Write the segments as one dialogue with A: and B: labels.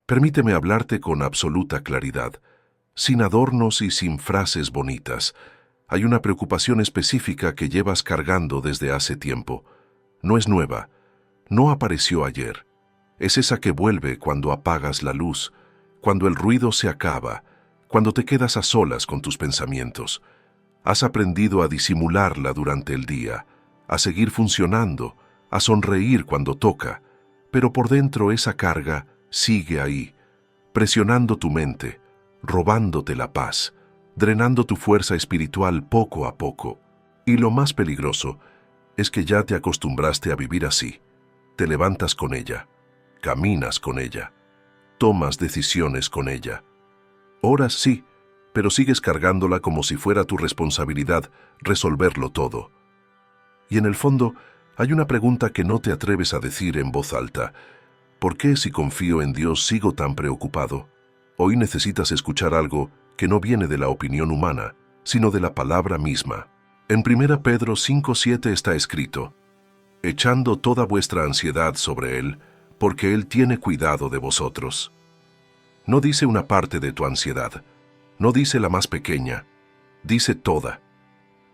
A: Permíteme hablarte con absoluta claridad, sin adornos y sin frases bonitas. Hay una preocupación específica que llevas cargando desde hace tiempo. No es nueva, no apareció ayer. Es esa que vuelve cuando apagas la luz, cuando el ruido se acaba, cuando te quedas a solas con tus pensamientos. Has aprendido a disimularla durante el día, a seguir funcionando, a sonreír cuando toca, pero por dentro esa carga sigue ahí, presionando tu mente, robándote la paz, drenando tu fuerza espiritual poco a poco. Y lo más peligroso es que ya te acostumbraste a vivir así. Te levantas con ella, caminas con ella, tomas decisiones con ella. Oras sí, pero sigues cargándola como si fuera tu responsabilidad resolverlo todo. Y en el fondo, hay una pregunta que no te atreves a decir en voz alta. ¿Por qué si confío en Dios sigo tan preocupado? Hoy necesitas escuchar algo que no viene de la opinión humana, sino de la palabra misma. En 1 Pedro 5:7 está escrito: echando toda vuestra ansiedad sobre Él, porque Él tiene cuidado de vosotros. No dice una parte de tu ansiedad, no dice la más pequeña, dice toda.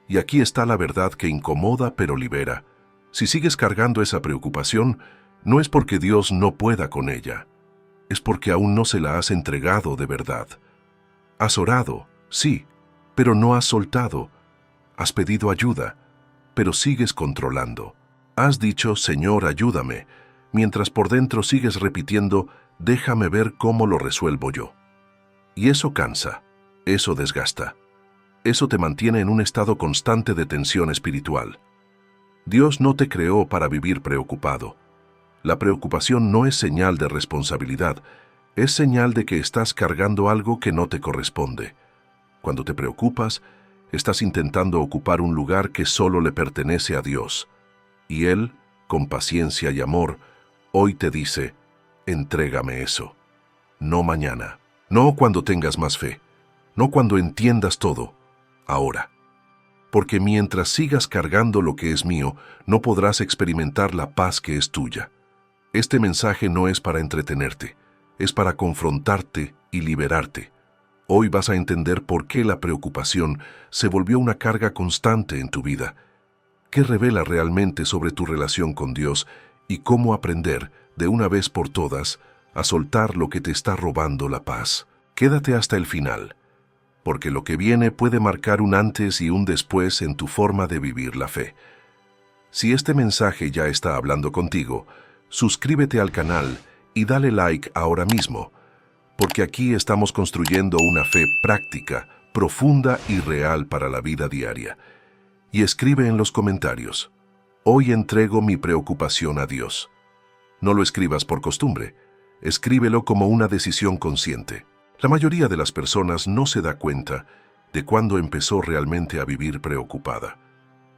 A: Y aquí está la verdad que incomoda pero libera. Si sigues cargando esa preocupación, no es porque Dios no pueda con ella, es porque aún no se la has entregado de verdad. Has orado, sí, pero no has soltado. Has pedido ayuda, pero sigues controlando. Has dicho, Señor, ayúdame, mientras por dentro sigues repitiendo, déjame ver cómo lo resuelvo yo. Y eso cansa, eso desgasta. Eso te mantiene en un estado constante de tensión espiritual. Dios no te creó para vivir preocupado. La preocupación no es señal de responsabilidad, es señal de que estás cargando algo que no te corresponde. Cuando te preocupas, estás intentando ocupar un lugar que solo le pertenece a Dios. Y Él, con paciencia y amor, hoy te dice, entrégame eso. No mañana, no cuando tengas más fe, no cuando entiendas todo, ahora. Porque mientras sigas cargando lo que es mío, no podrás experimentar la paz que es tuya. Este mensaje no es para entretenerte, es para confrontarte y liberarte. Hoy vas a entender por qué la preocupación se volvió una carga constante en tu vida, qué revela realmente sobre tu relación con Dios y cómo aprender, de una vez por todas, a soltar lo que te está robando la paz. Quédate hasta el final, porque lo que viene puede marcar un antes y un después en tu forma de vivir la fe. Si este mensaje ya está hablando contigo, suscríbete al canal y dale like ahora mismo, porque aquí estamos construyendo una fe práctica, profunda y real para la vida diaria. Y escribe en los comentarios: hoy entrego mi preocupación a Dios. No lo escribas por costumbre, escríbelo como una decisión consciente. La mayoría de las personas no se da cuenta de cuándo empezó realmente a vivir preocupada.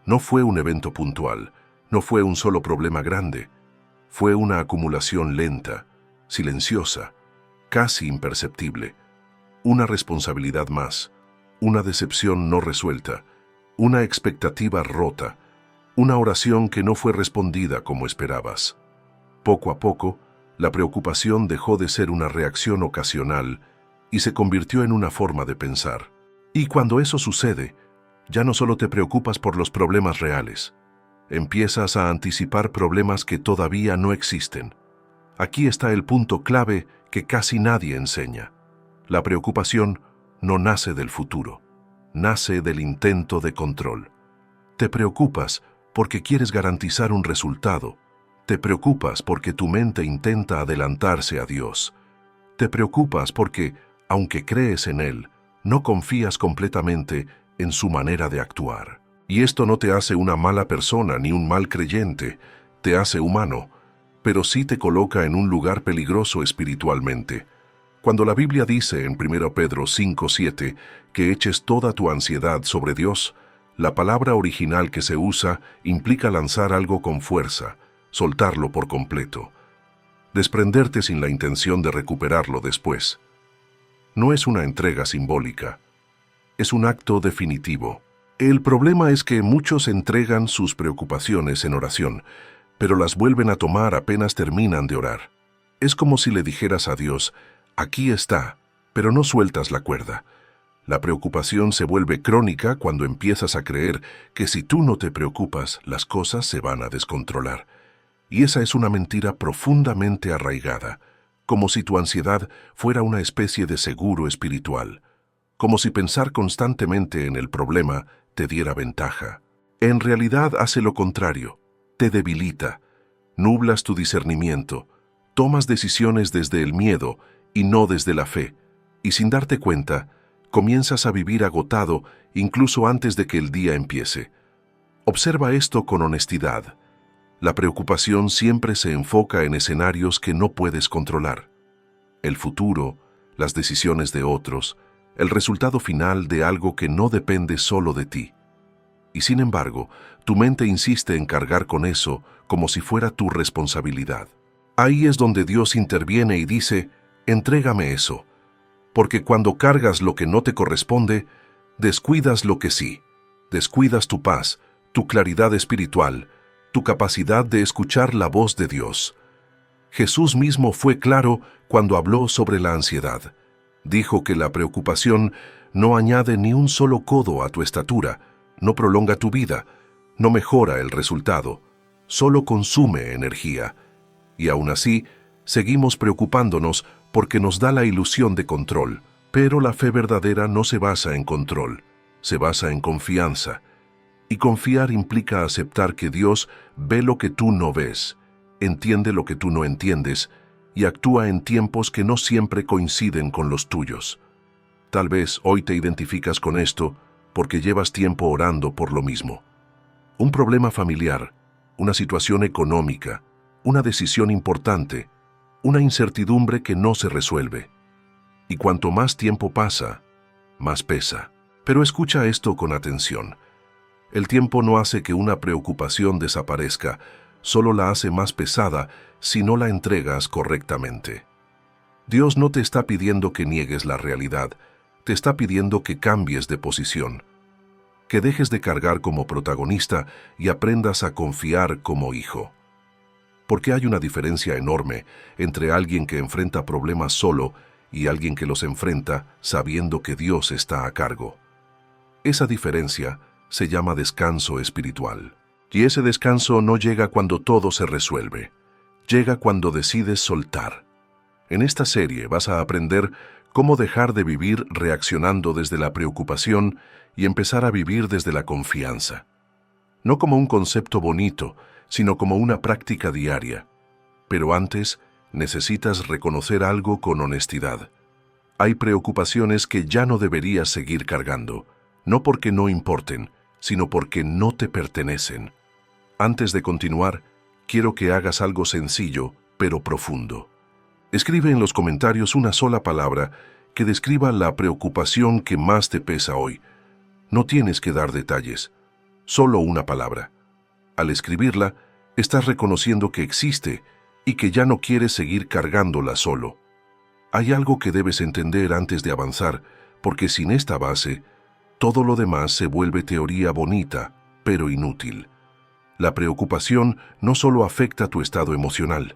A: No fue un evento puntual, no fue un solo problema grande, fue una acumulación lenta, silenciosa, casi imperceptible, una responsabilidad más, una decepción no resuelta, una expectativa rota, una oración que no fue respondida como esperabas. Poco a poco, la preocupación dejó de ser una reacción ocasional y se convirtió en una forma de pensar. Y cuando eso sucede, ya no solo te preocupas por los problemas reales, empiezas a anticipar problemas que todavía no existen. Aquí está el punto clave que casi nadie enseña. La preocupación no nace del futuro, nace del intento de control. Te preocupas porque quieres garantizar un resultado. Te preocupas porque tu mente intenta adelantarse a Dios. Te preocupas porque, aunque crees en Él, no confías completamente en su manera de actuar. Y esto no te hace una mala persona ni un mal creyente, te hace humano, pero sí te coloca en un lugar peligroso espiritualmente. Cuando la Biblia dice en 1 Pedro 5:7 que eches toda tu ansiedad sobre Dios, la palabra original que se usa implica lanzar algo con fuerza, soltarlo por completo, desprenderte sin la intención de recuperarlo después. No es una entrega simbólica, es un acto definitivo. El problema es que muchos entregan sus preocupaciones en oración, pero las vuelven a tomar apenas terminan de orar. Es como si le dijeras a Dios, aquí está, pero no sueltas la cuerda. La preocupación se vuelve crónica cuando empiezas a creer que si tú no te preocupas, las cosas se van a descontrolar. Y esa es una mentira profundamente arraigada, como si tu ansiedad fuera una especie de seguro espiritual, como si pensar constantemente en el problema te diera ventaja. En realidad hace lo contrario, te debilita, nublas tu discernimiento, tomas decisiones desde el miedo y no desde la fe, y sin darte cuenta, comienzas a vivir agotado incluso antes de que el día empiece. Observa esto con honestidad. La preocupación siempre se enfoca en escenarios que no puedes controlar. El futuro, las decisiones de otros, el resultado final de algo que no depende solo de ti. Y sin embargo, tu mente insiste en cargar con eso como si fuera tu responsabilidad. Ahí es donde Dios interviene y dice, entrégame eso, porque cuando cargas lo que no te corresponde, descuidas lo que sí, descuidas tu paz, tu claridad espiritual, tu capacidad de escuchar la voz de Dios. Jesús mismo fue claro cuando habló sobre la ansiedad. Dijo que la preocupación no añade ni un solo codo a tu estatura, no prolonga tu vida, no mejora el resultado, solo consume energía. Y aún así, seguimos preocupándonos porque nos da la ilusión de control. Pero la fe verdadera no se basa en control, se basa en confianza. Y confiar implica aceptar que Dios ve lo que tú no ves, entiende lo que tú no entiendes y actúa en tiempos que no siempre coinciden con los tuyos. Tal vez hoy te identificas con esto porque llevas tiempo orando por lo mismo. Un problema familiar, una situación económica, una decisión importante, una incertidumbre que no se resuelve. Y cuanto más tiempo pasa, más pesa. Pero escucha esto con atención. El tiempo no hace que una preocupación desaparezca, solo la hace más pesada si no la entregas correctamente. Dios no te está pidiendo que niegues la realidad, te está pidiendo que cambies de posición, que dejes de cargar como protagonista y aprendas a confiar como hijo. Porque hay una diferencia enorme entre alguien que enfrenta problemas solo y alguien que los enfrenta sabiendo que Dios está a cargo. Esa diferencia se llama descanso espiritual. Y ese descanso no llega cuando todo se resuelve, llega cuando decides soltar. En esta serie vas a aprender cómo dejar de vivir reaccionando desde la preocupación y empezar a vivir desde la confianza. No como un concepto bonito, sino como una práctica diaria. Pero antes, necesitas reconocer algo con honestidad. Hay preocupaciones que ya no deberías seguir cargando, no porque no importen, sino porque no te pertenecen. Antes de continuar, quiero que hagas algo sencillo, pero profundo. Escribe en los comentarios una sola palabra que describa la preocupación que más te pesa hoy. No tienes que dar detalles, solo una palabra. Al escribirla, estás reconociendo que existe y que ya no quieres seguir cargándola solo. Hay algo que debes entender antes de avanzar, porque sin esta base, todo lo demás se vuelve teoría bonita, pero inútil. La preocupación no solo afecta tu estado emocional,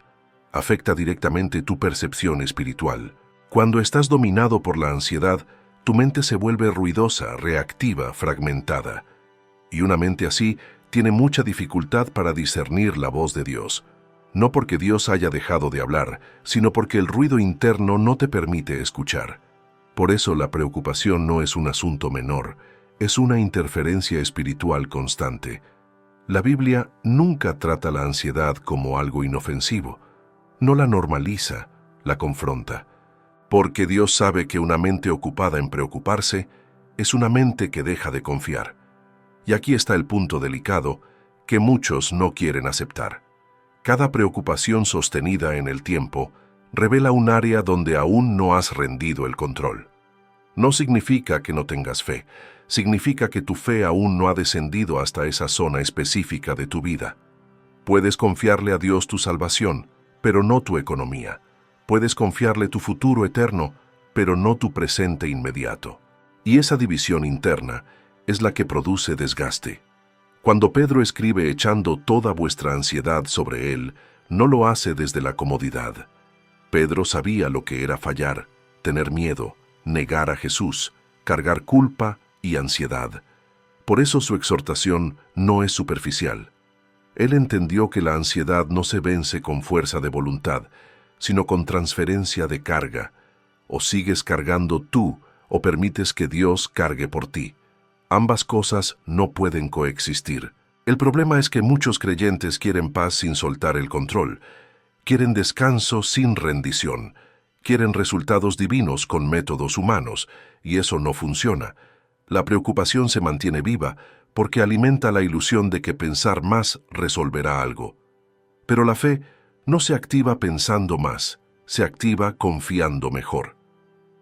A: afecta directamente tu percepción espiritual. Cuando estás dominado por la ansiedad, tu mente se vuelve ruidosa, reactiva, fragmentada. Y una mente así tiene mucha dificultad para discernir la voz de Dios. No porque Dios haya dejado de hablar, sino porque el ruido interno no te permite escuchar. Por eso la preocupación no es un asunto menor, es una interferencia espiritual constante. La Biblia nunca trata la ansiedad como algo inofensivo. No la normaliza, la confronta. Porque Dios sabe que una mente ocupada en preocuparse es una mente que deja de confiar. Y aquí está el punto delicado que muchos no quieren aceptar. Cada preocupación sostenida en el tiempo revela un área donde aún no has rendido el control. No significa que no tengas fe, significa que tu fe aún no ha descendido hasta esa zona específica de tu vida. Puedes confiarle a Dios tu salvación, pero no tu economía. Puedes confiarle tu futuro eterno, pero no tu presente inmediato. Y esa división interna es la que produce desgaste. Cuando Pedro escribe echando toda vuestra ansiedad sobre Él, no lo hace desde la comodidad. Pedro sabía lo que era fallar, tener miedo, negar a Jesús, cargar culpa y ansiedad. Por eso su exhortación no es superficial. Él entendió que la ansiedad no se vence con fuerza de voluntad, sino con transferencia de carga. O sigues cargando tú, o permites que Dios cargue por ti. Ambas cosas no pueden coexistir. El problema es que muchos creyentes quieren paz sin soltar el control. Quieren descanso sin rendición. Quieren resultados divinos con métodos humanos, y eso no funciona. La preocupación se mantiene viva porque alimenta la ilusión de que pensar más resolverá algo. Pero la fe no se activa pensando más, se activa confiando mejor.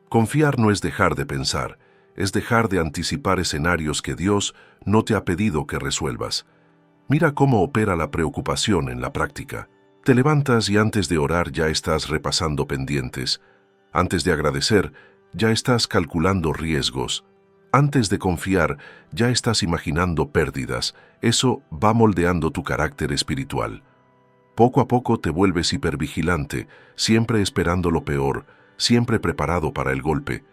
A: Confiar no es dejar de pensar, es dejar de anticipar escenarios que Dios no te ha pedido que resuelvas. Mira cómo opera la preocupación en la práctica. Te levantas y antes de orar ya estás repasando pendientes. Antes de agradecer, ya estás calculando riesgos. Antes de confiar, ya estás imaginando pérdidas. Eso va moldeando tu carácter espiritual. Poco a poco te vuelves hipervigilante, siempre esperando lo peor, siempre preparado para el golpe.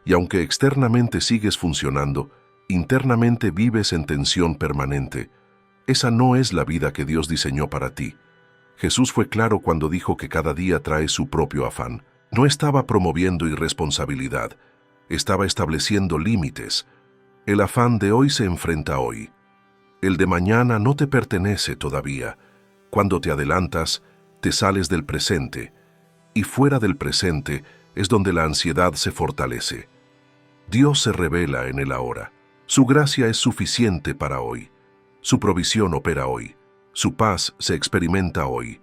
A: Y aunque externamente sigues funcionando, internamente vives en tensión permanente. Esa no es la vida que Dios diseñó para ti. Jesús fue claro cuando dijo que cada día trae su propio afán. No estaba promoviendo irresponsabilidad, estaba estableciendo límites. El afán de hoy se enfrenta a hoy. El de mañana no te pertenece todavía. Cuando te adelantas, te sales del presente, y fuera del presente es donde la ansiedad se fortalece. Dios se revela en el ahora. Su gracia es suficiente para hoy. Su provisión opera hoy. Su paz se experimenta hoy.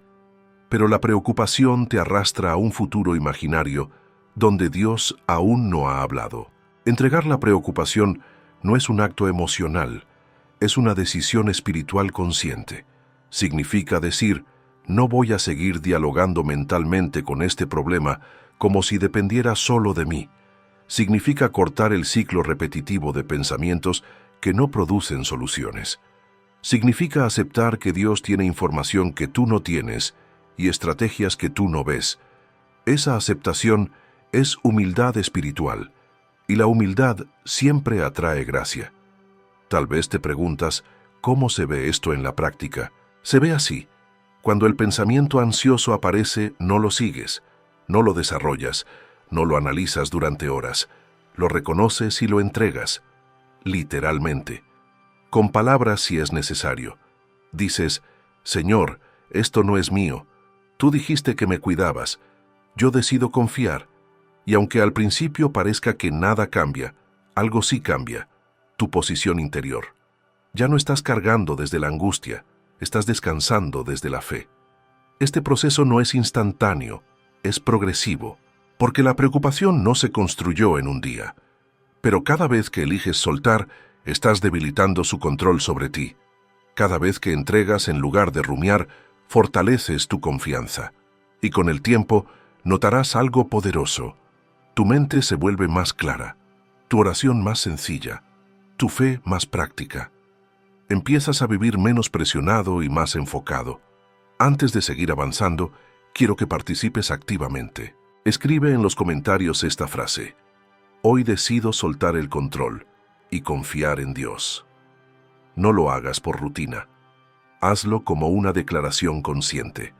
A: Pero la preocupación te arrastra a un futuro imaginario donde Dios aún no ha hablado. Entregar la preocupación no es un acto emocional, es una decisión espiritual consciente. Significa decir, no voy a seguir dialogando mentalmente con este problema como si dependiera solo de mí. Significa cortar el ciclo repetitivo de pensamientos que no producen soluciones. Significa aceptar que Dios tiene información que tú no tienes y estrategias que tú no ves. Esa aceptación es humildad espiritual, y la humildad siempre atrae gracia. Tal vez te preguntas, ¿cómo se ve esto en la práctica? Se ve así. Cuando el pensamiento ansioso aparece, no lo sigues, no lo desarrollas, no lo analizas durante horas, lo reconoces y lo entregas, literalmente. Con palabras si es necesario. Dices, Señor, esto no es mío. Tú dijiste que me cuidabas. Yo decido confiar. Y aunque al principio parezca que nada cambia, algo sí cambia, tu posición interior. Ya no estás cargando desde la angustia, estás descansando desde la fe. Este proceso no es instantáneo, es progresivo, porque la preocupación no se construyó en un día. Pero cada vez que eliges soltar, estás debilitando su control sobre ti. Cada vez que entregas en lugar de rumiar, fortaleces tu confianza. Y con el tiempo, notarás algo poderoso. Tu mente se vuelve más clara, tu oración más sencilla, tu fe más práctica. Empiezas a vivir menos presionado y más enfocado. Antes de seguir avanzando, quiero que participes activamente. Escribe en los comentarios esta frase: hoy decido soltar el control y confiar en Dios. No lo hagas por rutina. Hazlo como una declaración consciente.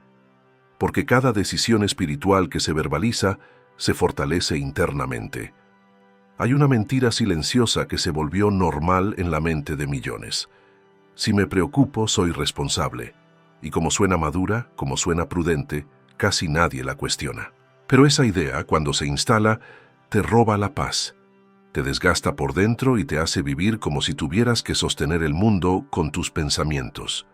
A: Porque cada decisión espiritual que se verbaliza se fortalece internamente. Hay una mentira silenciosa que se volvió normal en la mente de millones. Si me preocupo, soy responsable. Y como suena madura, como suena prudente, casi nadie la cuestiona. Pero esa idea, cuando se instala, te roba la paz. Te desgasta por dentro y te hace vivir como si tuvieras que sostener el mundo con tus pensamientos.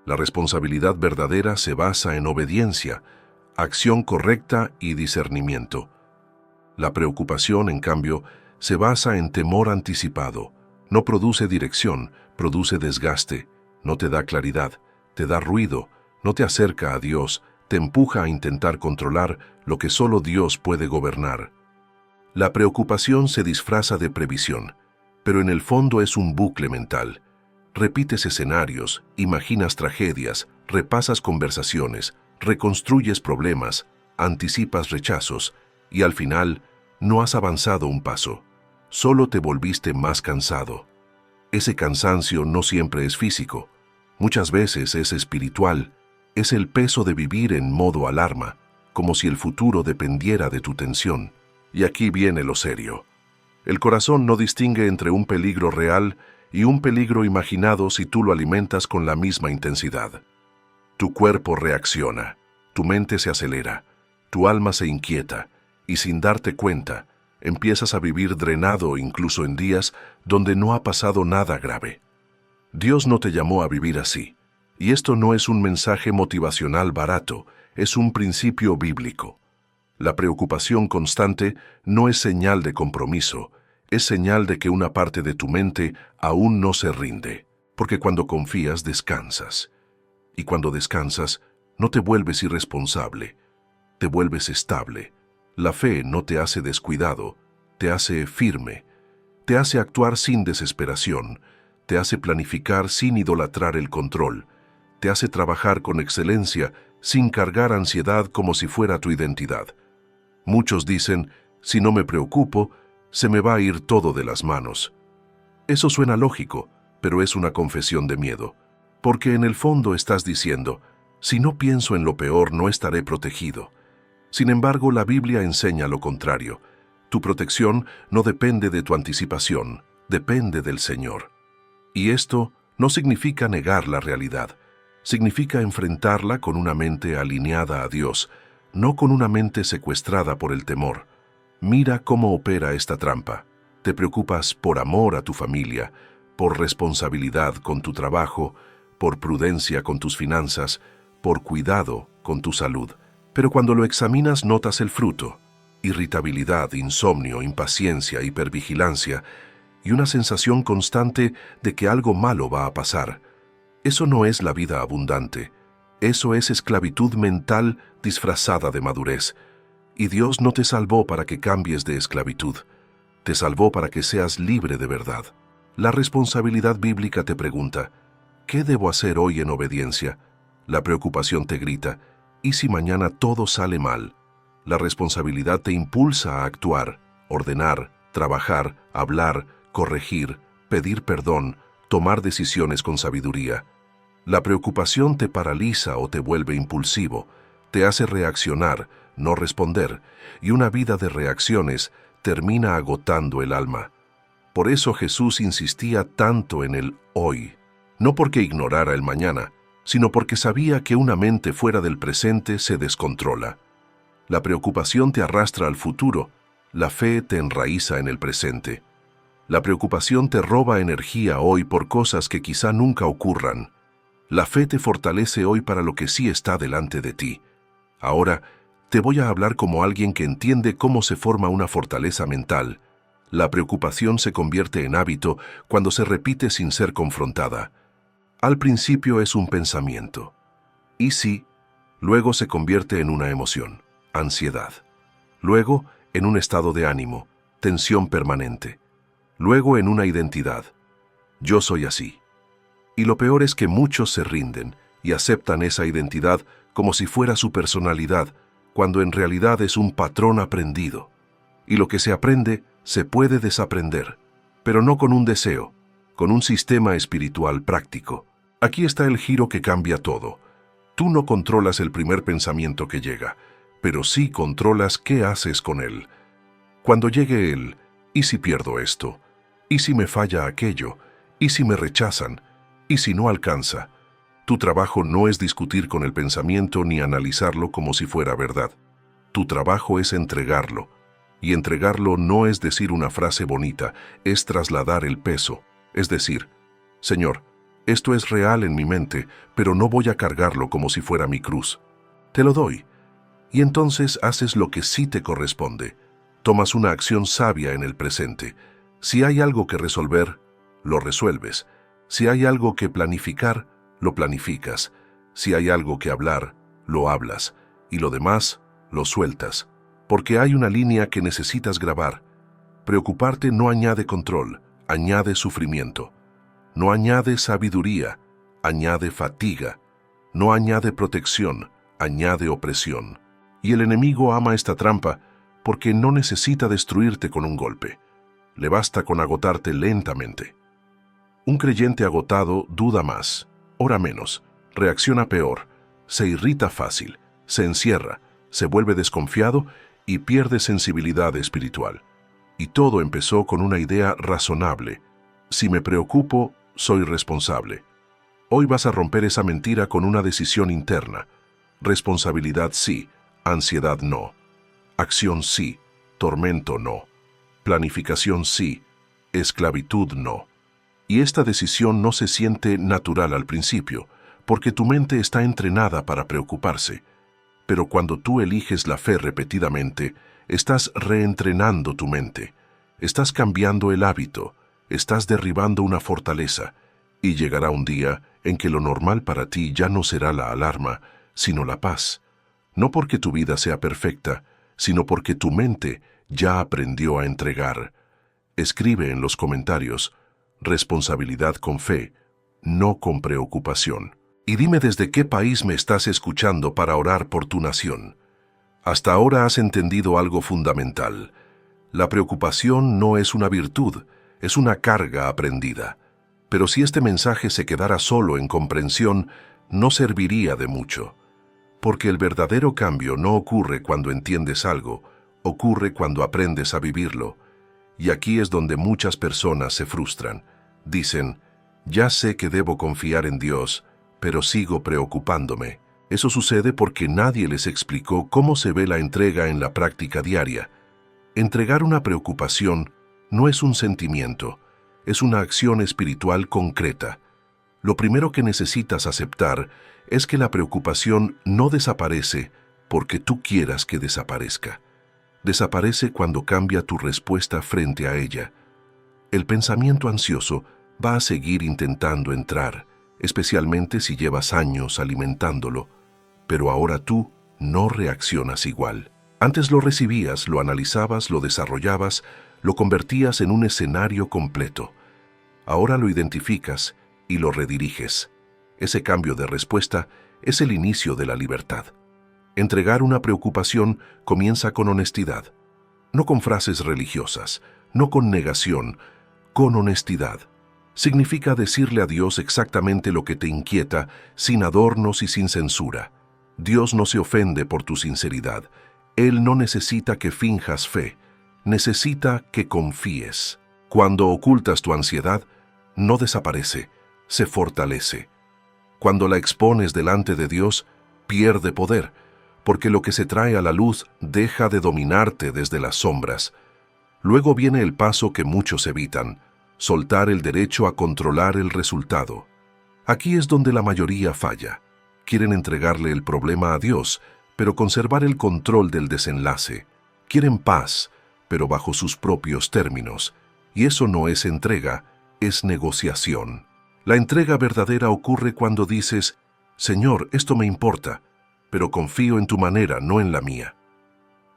A: La responsabilidad verdadera se basa en obediencia, acción correcta y discernimiento. La preocupación, en cambio, se basa en temor anticipado. No produce dirección, produce desgaste, no te da claridad, te da ruido, no te acerca a Dios, te empuja a intentar controlar lo que solo Dios puede gobernar. La preocupación se disfraza de previsión, pero en el fondo es un bucle mental. Repites escenarios, imaginas tragedias, repasas conversaciones, reconstruyes problemas, anticipas rechazos y al final no has avanzado un paso, solo te volviste más cansado. Ese cansancio no siempre es físico, muchas veces es espiritual, es el peso de vivir en modo alarma, como si el futuro dependiera de tu tensión. Y aquí viene lo serio. El corazón no distingue entre un peligro real y un peligro imaginado si tú lo alimentas con la misma intensidad. Tu cuerpo reacciona, tu mente se acelera, tu alma se inquieta, y sin darte cuenta, empiezas a vivir drenado incluso en días donde no ha pasado nada grave. Dios no te llamó a vivir así, y esto no es un mensaje motivacional barato, es un principio bíblico. La preocupación constante no es señal de compromiso, es señal de que una parte de tu mente aún no se rinde, porque cuando confías descansas. Y cuando descansas, no te vuelves irresponsable, te vuelves estable. La fe no te hace descuidado, te hace firme, te hace actuar sin desesperación, te hace planificar sin idolatrar el control, te hace trabajar con excelencia sin cargar ansiedad como si fuera tu identidad. Muchos dicen, si no me preocupo, se me va a ir todo de las manos. Eso suena lógico, pero es una confesión de miedo, porque en el fondo estás diciendo, si no pienso en lo peor no estaré protegido. Sin embargo, la Biblia enseña lo contrario. Tu protección no depende de tu anticipación, depende del Señor. Y esto no significa negar la realidad, significa enfrentarla con una mente alineada a Dios, no con una mente secuestrada por el temor. Mira cómo opera esta trampa. Te preocupas por amor a tu familia, por responsabilidad con tu trabajo, por prudencia con tus finanzas, por cuidado con tu salud. Pero cuando lo examinas notas el fruto: irritabilidad, insomnio, impaciencia, hipervigilancia y una sensación constante de que algo malo va a pasar. Eso no es la vida abundante. Eso es esclavitud mental disfrazada de madurez. Y Dios no te salvó para que cambies de esclavitud. Te salvó para que seas libre de verdad. La responsabilidad bíblica te pregunta, ¿qué debo hacer hoy en obediencia? La preocupación te grita, ¿y si mañana todo sale mal? La responsabilidad te impulsa a actuar, ordenar, trabajar, hablar, corregir, pedir perdón, tomar decisiones con sabiduría. La preocupación te paraliza o te vuelve impulsivo, te hace reaccionar, no responder, y una vida de reacciones termina agotando el alma. Por eso Jesús insistía tanto en el hoy, no porque ignorara el mañana, sino porque sabía que una mente fuera del presente se descontrola. La preocupación te arrastra al futuro, la fe te enraiza en el presente. La preocupación te roba energía hoy por cosas que quizá nunca ocurran. La fe te fortalece hoy para lo que sí está delante de ti. Ahora, te voy a hablar como alguien que entiende cómo se forma una fortaleza mental. La preocupación se convierte en hábito cuando se repite sin ser confrontada. Al principio es un pensamiento. Y sí, luego se convierte en una emoción, ansiedad. Luego, en un estado de ánimo, tensión permanente. Luego en una identidad. Yo soy así. Y lo peor es que muchos se rinden y aceptan esa identidad como si fuera su personalidad, cuando en realidad es un patrón aprendido. Y lo que se aprende se puede desaprender, pero no con un deseo, con un sistema espiritual práctico. Aquí está el giro que cambia todo. Tú no controlas el primer pensamiento que llega, pero sí controlas qué haces con él. Cuando llegue él, ¿y si pierdo esto? ¿Y si me falla aquello? ¿Y si me rechazan? ¿Y si no alcanza? Tu trabajo no es discutir con el pensamiento ni analizarlo como si fuera verdad. Tu trabajo es entregarlo. Y entregarlo no es decir una frase bonita, es trasladar el peso. Es decir, Señor, esto es real en mi mente, pero no voy a cargarlo como si fuera mi cruz. Te lo doy. Y entonces haces lo que sí te corresponde. Tomas una acción sabia en el presente. Si hay algo que resolver, lo resuelves. Si hay algo que planificar, lo planificas. Si hay algo que hablar, lo hablas. Y lo demás, lo sueltas. Porque hay una línea que necesitas grabar. Preocuparte no añade control, añade sufrimiento. No añade sabiduría, añade fatiga. No añade protección, añade opresión. Y el enemigo ama esta trampa porque no necesita destruirte con un golpe. Le basta con agotarte lentamente. Un creyente agotado duda más, ora menos, reacciona peor, se irrita fácil, se encierra, se vuelve desconfiado y pierde sensibilidad espiritual. Y todo empezó con una idea razonable. Si me preocupo, soy responsable. Hoy vas a romper esa mentira con una decisión interna. Responsabilidad sí, ansiedad no. Acción sí, tormento no. Planificación sí, esclavitud no. Y esta decisión no se siente natural al principio, porque tu mente está entrenada para preocuparse. Pero cuando tú eliges la fe repetidamente, estás reentrenando tu mente. Estás cambiando el hábito, estás derribando una fortaleza, y llegará un día en que lo normal para ti ya no será la alarma, sino la paz. No porque tu vida sea perfecta, sino porque tu mente ya aprendió a entregar. Escribe en los comentarios: responsabilidad con fe, no con preocupación. Y dime desde qué país me estás escuchando para orar por tu nación. Hasta ahora has entendido algo fundamental. La preocupación no es una virtud, es una carga aprendida. Pero si este mensaje se quedara solo en comprensión, no serviría de mucho. Porque el verdadero cambio no ocurre cuando entiendes algo, ocurre cuando aprendes a vivirlo. Y aquí es donde muchas personas se frustran. Dicen: ya sé que debo confiar en Dios, pero sigo preocupándome. Eso sucede porque nadie les explicó cómo se ve la entrega en la práctica diaria. Entregar una preocupación no es un sentimiento, es una acción espiritual concreta. Lo primero que necesitas aceptar es que la preocupación no desaparece porque tú quieras que desaparezca. Desaparece cuando cambia tu respuesta frente a ella. El pensamiento ansioso va a seguir intentando entrar, especialmente si llevas años alimentándolo, pero ahora tú no reaccionas igual. Antes lo recibías, lo analizabas, lo desarrollabas, lo convertías en un escenario completo. Ahora lo identificas y lo rediriges. Ese cambio de respuesta es el inicio de la libertad. Entregar una preocupación comienza con honestidad, no con frases religiosas, no con negación, con honestidad. Significa decirle a Dios exactamente lo que te inquieta, sin adornos y sin censura. Dios no se ofende por tu sinceridad. Él no necesita que finjas fe, necesita que confíes. Cuando ocultas tu ansiedad, no desaparece, se fortalece. Cuando la expones delante de Dios, pierde poder, porque lo que se trae a la luz deja de dominarte desde las sombras. Luego viene el paso que muchos evitan: soltar el derecho a controlar el resultado. Aquí es donde la mayoría falla. Quieren entregarle el problema a Dios, pero conservar el control del desenlace. Quieren paz, pero bajo sus propios términos. Y eso no es entrega, es negociación. La entrega verdadera ocurre cuando dices: Señor, esto me importa, pero confío en tu manera, no en la mía.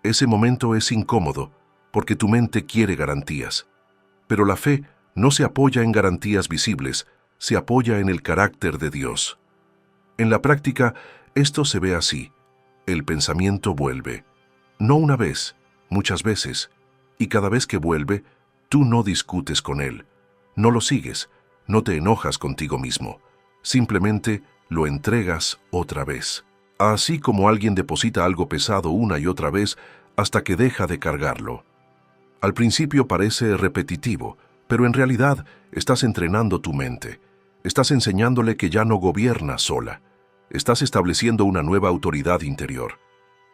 A: Ese momento es incómodo, porque tu mente quiere garantías. Pero la fe no se apoya en garantías visibles, se apoya en el carácter de Dios. En la práctica, esto se ve así. El pensamiento vuelve. No una vez, muchas veces. Y cada vez que vuelve, tú no discutes con él. No lo sigues, no te enojas contigo mismo. Simplemente lo entregas otra vez. Así como alguien deposita algo pesado una y otra vez hasta que deja de cargarlo. Al principio parece repetitivo, pero en realidad estás entrenando tu mente. Estás enseñándole que ya no gobierna sola. Estás estableciendo una nueva autoridad interior.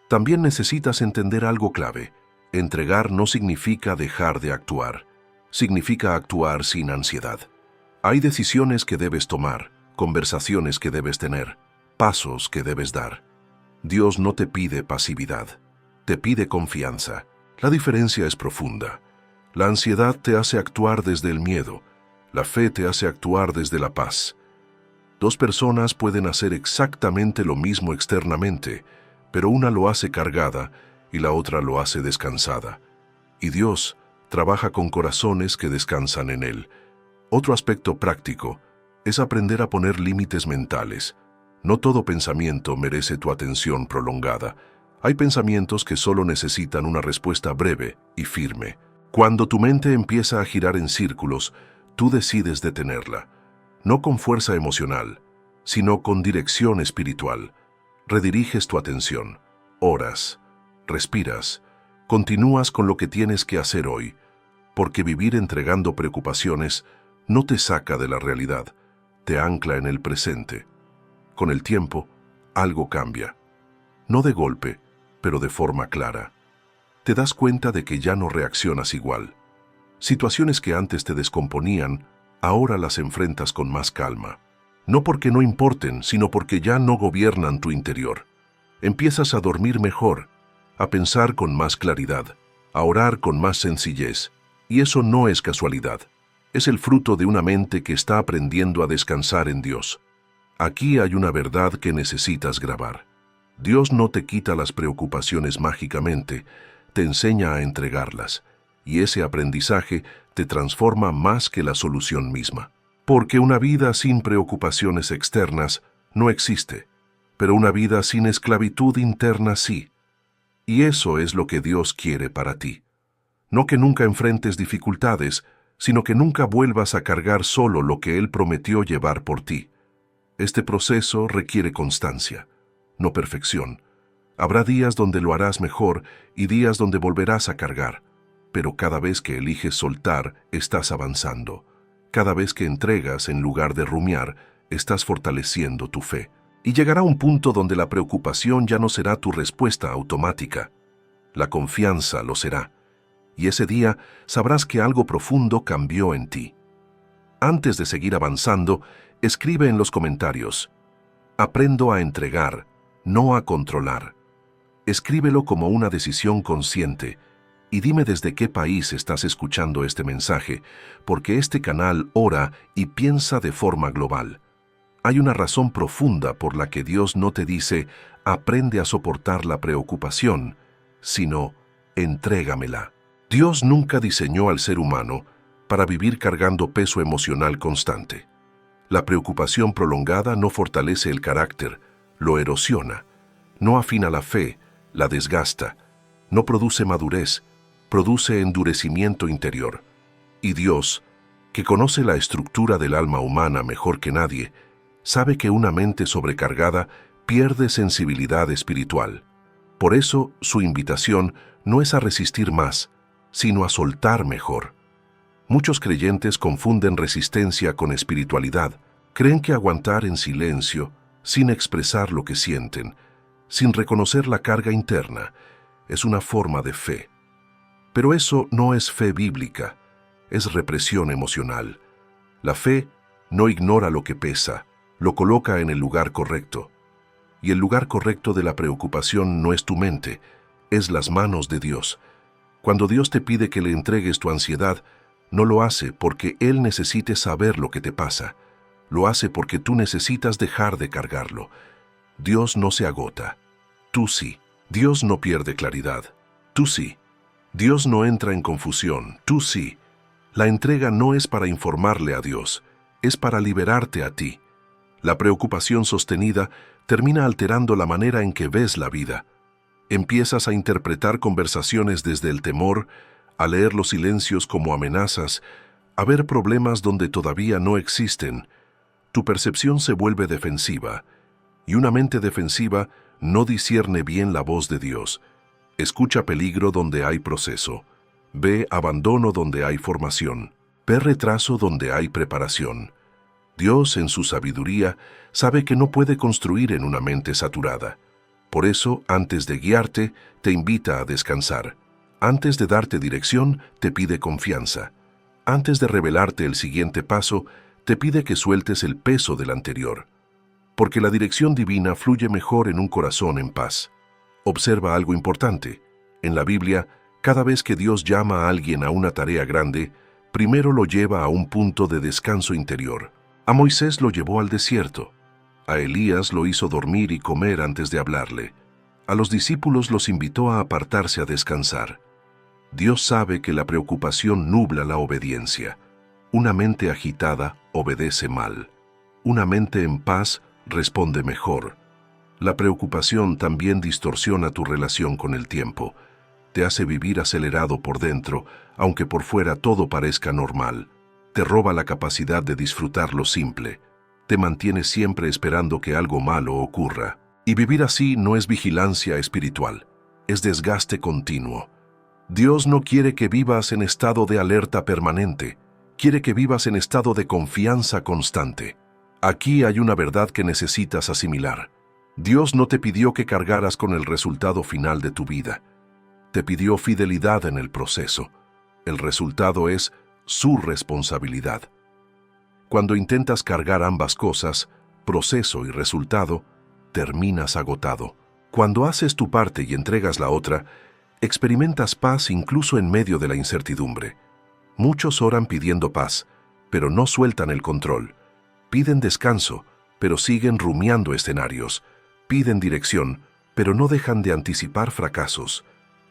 A: También necesitas entender algo clave. Entregar no significa dejar de actuar. Significa actuar sin ansiedad. Hay decisiones que debes tomar, conversaciones que debes tener, pasos que debes dar. Dios no te pide pasividad, te pide confianza. La diferencia es profunda. La ansiedad te hace actuar desde el miedo, la fe te hace actuar desde la paz. Dos personas pueden hacer exactamente lo mismo externamente, pero una lo hace cargada y la otra lo hace descansada. Y Dios trabaja con corazones que descansan en Él. Otro aspecto práctico es aprender a poner límites mentales. No todo pensamiento merece tu atención prolongada. Hay pensamientos que solo necesitan una respuesta breve y firme. Cuando tu mente empieza a girar en círculos, tú decides detenerla, no con fuerza emocional, sino con dirección espiritual. Rediriges tu atención, oras, respiras, continúas con lo que tienes que hacer hoy, porque vivir entregando preocupaciones no te saca de la realidad, te ancla en el presente. Con el tiempo, algo cambia. No de golpe, pero de forma clara. Te das cuenta de que ya no reaccionas igual. Situaciones que antes te descomponían, ahora las enfrentas con más calma. No porque no importen, sino porque ya no gobiernan tu interior. Empiezas a dormir mejor, a pensar con más claridad, a orar con más sencillez. Y eso no es casualidad. Es el fruto de una mente que está aprendiendo a descansar en Dios. Aquí hay una verdad que necesitas grabar. Dios no te quita las preocupaciones mágicamente, te enseña a entregarlas, y ese aprendizaje te transforma más que la solución misma. Porque una vida sin preocupaciones externas no existe, pero una vida sin esclavitud interna sí. Y eso es lo que Dios quiere para ti. No que nunca enfrentes dificultades, sino que nunca vuelvas a cargar solo lo que Él prometió llevar por ti. Este proceso requiere constancia, no perfección. Habrá días donde lo harás mejor y días donde volverás a cargar, pero cada vez que eliges soltar, estás avanzando. Cada vez que entregas en lugar de rumiar, estás fortaleciendo tu fe. Y llegará un punto donde la preocupación ya no será tu respuesta automática. La confianza lo será. Y ese día sabrás que algo profundo cambió en ti. Antes de seguir avanzando, escribe en los comentarios: aprendo a entregar, no a controlar. Escríbelo como una decisión consciente y dime desde qué país estás escuchando este mensaje, porque este canal ora y piensa de forma global. Hay una razón profunda por la que Dios no te dice aprende a soportar la preocupación, sino entrégamela. Dios nunca diseñó al ser humano para vivir cargando peso emocional constante. La preocupación prolongada no fortalece el carácter, lo erosiona, no afina la fe, la desgasta, no produce madurez, produce endurecimiento interior. Y Dios, que conoce la estructura del alma humana mejor que nadie, sabe que una mente sobrecargada pierde sensibilidad espiritual. Por eso, su invitación no es a resistir más, sino a soltar mejor. Muchos creyentes confunden resistencia con espiritualidad. Creen que aguantar en silencio, sin expresar lo que sienten, sin reconocer la carga interna, es una forma de fe. Pero eso no es fe bíblica, es represión emocional. La fe no ignora lo que pesa, lo coloca en el lugar correcto. Y el lugar correcto de la preocupación no es tu mente, es las manos de Dios. Cuando Dios te pide que le entregues tu ansiedad, no lo hace porque Él necesite saber lo que te pasa. Lo hace porque tú necesitas dejar de cargarlo. Dios no se agota. Tú sí. Dios no pierde claridad. Tú sí. Dios no entra en confusión. Tú sí. La entrega no es para informarle a Dios, es para liberarte a ti. La preocupación sostenida termina alterando la manera en que ves la vida. Empiezas a interpretar conversaciones desde el temor, a leer los silencios como amenazas, a ver problemas donde todavía no existen. Tu percepción se vuelve defensiva, y una mente defensiva no discierne bien la voz de Dios. Escucha peligro donde hay proceso, ve abandono donde hay formación, ve retraso donde hay preparación. Dios, en su sabiduría, sabe que no puede construir en una mente saturada. Por eso, antes de guiarte, te invita a descansar. Antes de darte dirección, te pide confianza. Antes de revelarte el siguiente paso, te pide que sueltes el peso del anterior. Porque la dirección divina fluye mejor en un corazón en paz. Observa algo importante. En la Biblia, cada vez que Dios llama a alguien a una tarea grande, primero lo lleva a un punto de descanso interior. A Moisés lo llevó al desierto. A Elías lo hizo dormir y comer antes de hablarle. A los discípulos los invitó a apartarse a descansar. Dios sabe que la preocupación nubla la obediencia. Una mente agitada obedece mal. Una mente en paz responde mejor. La preocupación también distorsiona tu relación con el tiempo. Te hace vivir acelerado por dentro, aunque por fuera todo parezca normal. Te roba la capacidad de disfrutar lo simple. Te mantiene siempre esperando que algo malo ocurra. Y vivir así no es vigilancia espiritual, es desgaste continuo. Dios no quiere que vivas en estado de alerta permanente, quiere que vivas en estado de confianza constante. Aquí hay una verdad que necesitas asimilar. Dios no te pidió que cargaras con el resultado final de tu vida. Te pidió fidelidad en el proceso. El resultado es su responsabilidad. Cuando intentas cargar ambas cosas, proceso y resultado, terminas agotado. Cuando haces tu parte y entregas la otra, experimentas paz incluso en medio de la incertidumbre. Muchos oran pidiendo paz, pero no sueltan el control. Piden descanso, pero siguen rumiando escenarios. Piden dirección, pero no dejan de anticipar fracasos.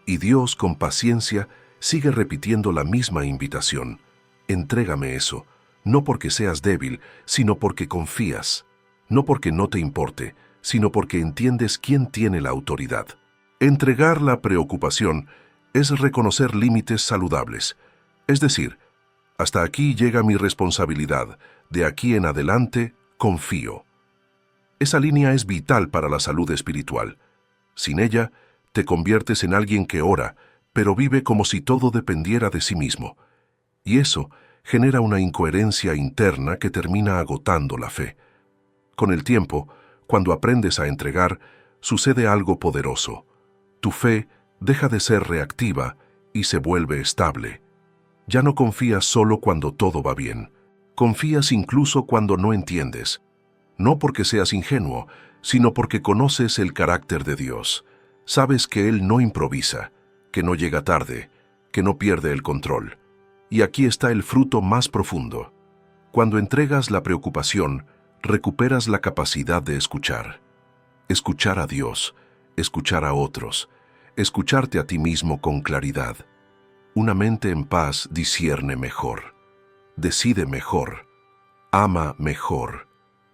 A: Y Dios, con paciencia, sigue repitiendo la misma invitación. Entrégame eso, no porque seas débil, sino porque confías. No porque no te importe, sino porque entiendes quién tiene la autoridad. Entregar la preocupación es reconocer límites saludables. Es decir, hasta aquí llega mi responsabilidad, de aquí en adelante confío. Esa línea es vital para la salud espiritual. Sin ella, te conviertes en alguien que ora, pero vive como si todo dependiera de sí mismo. Y eso genera una incoherencia interna que termina agotando la fe. Con el tiempo, cuando aprendes a entregar, sucede algo poderoso. Tu fe deja de ser reactiva y se vuelve estable. Ya no confías solo cuando todo va bien. Confías incluso cuando no entiendes. No porque seas ingenuo, sino porque conoces el carácter de Dios. Sabes que Él no improvisa, que no llega tarde, que no pierde el control. Y aquí está el fruto más profundo. Cuando entregas la preocupación, recuperas la capacidad de escuchar. Escuchar a Dios, escuchar a otros, escucharte a ti mismo con claridad. Una mente en paz discierne mejor, decide mejor, ama mejor,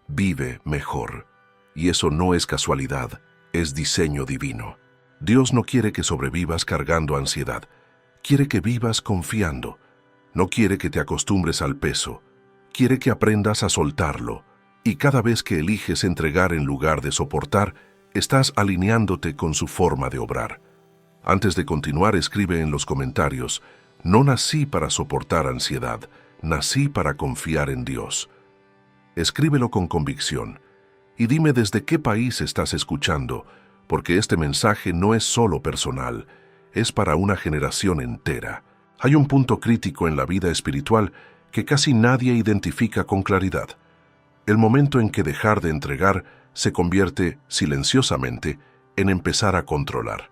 A: vive mejor. Y eso no es casualidad, es diseño divino. Dios no quiere que sobrevivas cargando ansiedad, quiere que vivas confiando. No quiere que te acostumbres al peso, quiere que aprendas a soltarlo. Y cada vez que eliges entregar en lugar de soportar, estás alineándote con su forma de obrar. Antes de continuar, escribe en los comentarios: no nací para soportar ansiedad, nací para confiar en Dios. Escríbelo con convicción. Y dime desde qué país estás escuchando, porque este mensaje no es solo personal, es para una generación entera. Hay un punto crítico en la vida espiritual que casi nadie identifica con claridad. El momento en que dejar de entregar se convierte, silenciosamente, en empezar a controlar.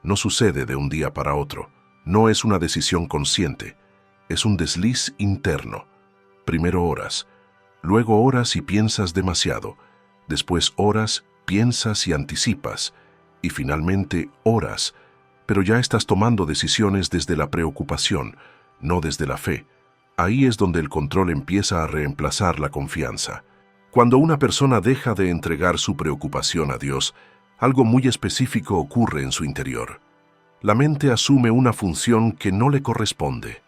A: No sucede de un día para otro, no es una decisión consciente, es un desliz interno. Primero oras, luego oras y piensas demasiado, después oras, piensas y anticipas, y finalmente oras, pero ya estás tomando decisiones desde la preocupación, no desde la fe. Ahí es donde el control empieza a reemplazar la confianza. Cuando una persona deja de entregar su preocupación a Dios, algo muy específico ocurre en su interior. La mente asume una función que no le corresponde.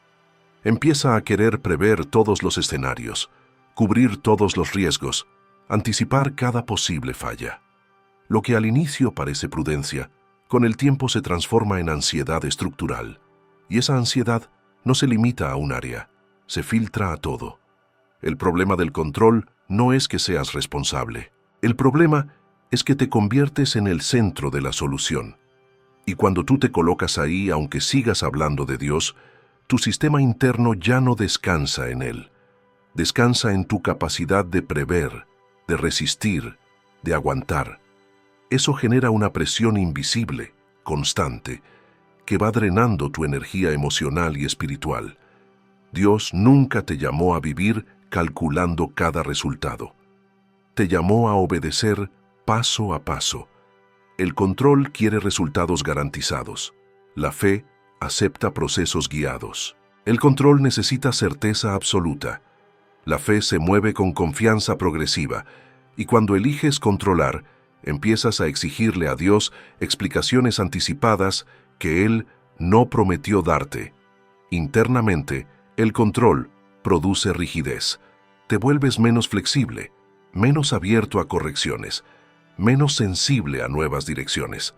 A: Empieza a querer prever todos los escenarios, cubrir todos los riesgos, anticipar cada posible falla. Lo que al inicio parece prudencia, con el tiempo se transforma en ansiedad estructural. Y esa ansiedad no se limita a un área, se filtra a todo. El problema del control no es que seas responsable. El problema es que te conviertes en el centro de la solución. Y cuando tú te colocas ahí, aunque sigas hablando de Dios, tu sistema interno ya no descansa en Él. Descansa en tu capacidad de prever, de resistir, de aguantar. Eso genera una presión invisible, constante, que va drenando tu energía emocional y espiritual. Dios nunca te llamó a vivir calculando cada resultado. Te llamó a obedecer paso a paso. El control quiere resultados garantizados. La fe acepta procesos guiados. El control necesita certeza absoluta. La fe se mueve con confianza progresiva, y cuando eliges controlar, Empiezas a exigirle a Dios explicaciones anticipadas que Él no prometió darte. Internamente, el control produce rigidez. Te vuelves menos flexible, menos abierto a correcciones, menos sensible a nuevas direcciones.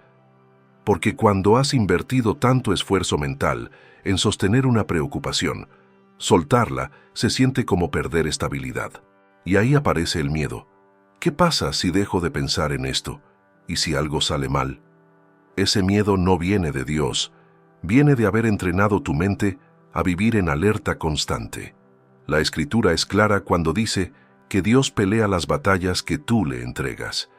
A: Porque cuando has invertido tanto esfuerzo mental en sostener una preocupación, soltarla se siente como perder estabilidad. Y ahí aparece el miedo. ¿Qué pasa si dejo de pensar en esto? ¿Y si algo sale mal? Ese miedo no viene de Dios, viene de haber entrenado tu mente a vivir en alerta constante. La Escritura es clara cuando dice que Dios pelea las batallas que tú le entregas,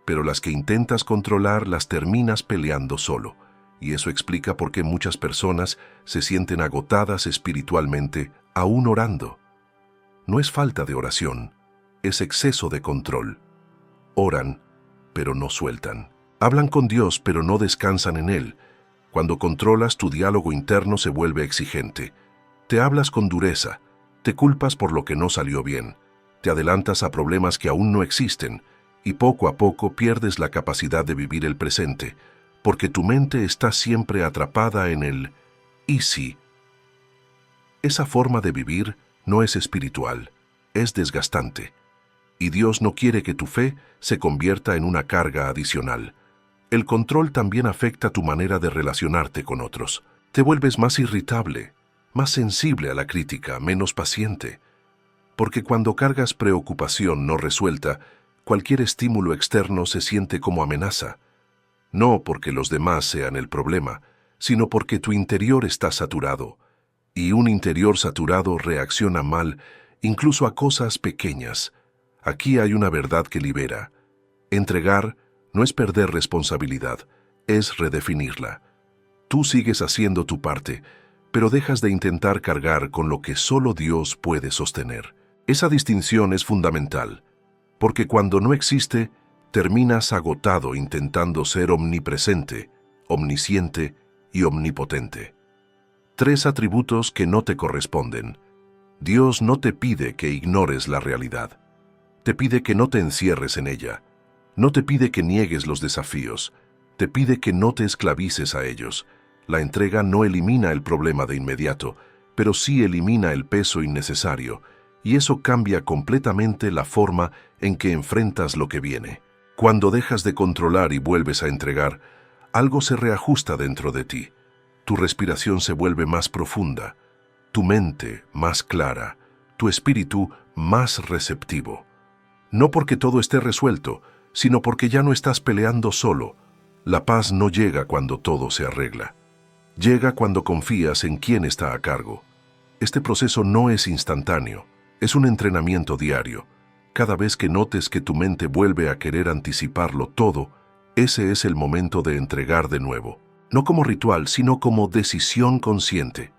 A: pero las que intentas controlar las terminas peleando solo, y eso explica por qué muchas personas se sienten agotadas espiritualmente aún orando. No es falta de oración, es exceso de control. Oran, pero no sueltan. Hablan con Dios, pero no descansan en Él. Cuando controlas, tu diálogo interno se vuelve exigente. Te hablas con dureza, te culpas por lo que no salió bien, te adelantas a problemas que aún no existen, y poco a poco pierdes la capacidad de vivir el presente, porque tu mente está siempre atrapada en el «y si». Esa forma de vivir no es espiritual, es desgastante. Y Dios no quiere que tu fe se convierta en una carga adicional. El control también afecta tu manera de relacionarte con otros. Te vuelves más irritable, más sensible a la crítica, menos paciente. Porque cuando cargas preocupación no resuelta, cualquier estímulo externo se siente como amenaza. No porque los demás sean el problema, sino porque tu interior está saturado. Y un interior saturado reacciona mal, incluso a cosas pequeñas. Aquí hay una verdad que libera. Entregar no es perder responsabilidad, es redefinirla. Tú sigues haciendo tu parte, pero dejas de intentar cargar con lo que solo Dios puede sostener. Esa distinción es fundamental, porque cuando no existe, terminas agotado intentando ser omnipresente, omnisciente y omnipotente. 3 atributos que no te corresponden. Dios no te pide que ignores la realidad. Te pide que no te encierres en ella. No te pide que niegues los desafíos. Te pide que no te esclavices a ellos. La entrega no elimina el problema de inmediato, pero sí elimina el peso innecesario, y eso cambia completamente la forma en que enfrentas lo que viene. Cuando dejas de controlar y vuelves a entregar, algo se reajusta dentro de ti. Tu respiración se vuelve más profunda, tu mente más clara, tu espíritu más receptivo. No porque todo esté resuelto, sino porque ya no estás peleando solo. La paz no llega cuando todo se arregla. Llega cuando confías en quién está a cargo. Este proceso no es instantáneo, es un entrenamiento diario. Cada vez que notes que tu mente vuelve a querer anticiparlo todo, ese es el momento de entregar de nuevo. No como ritual, sino como decisión consciente.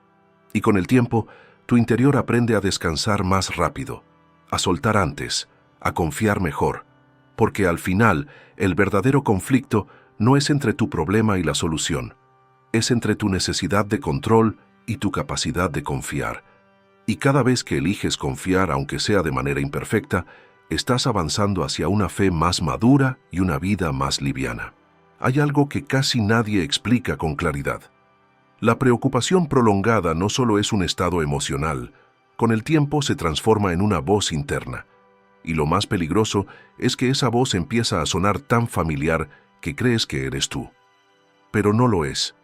A: Y con el tiempo, tu interior aprende a descansar más rápido, a soltar antes, a confiar mejor, porque al final el verdadero conflicto no es entre tu problema y la solución, es entre tu necesidad de control y tu capacidad de confiar. Y cada vez que eliges confiar, aunque sea de manera imperfecta, estás avanzando hacia una fe más madura y una vida más liviana. Hay algo que casi nadie explica con claridad. La preocupación prolongada no solo es un estado emocional, con el tiempo se transforma en una voz interna. Y lo más peligroso es que esa voz empieza a sonar tan familiar que crees que eres tú. Pero no lo es.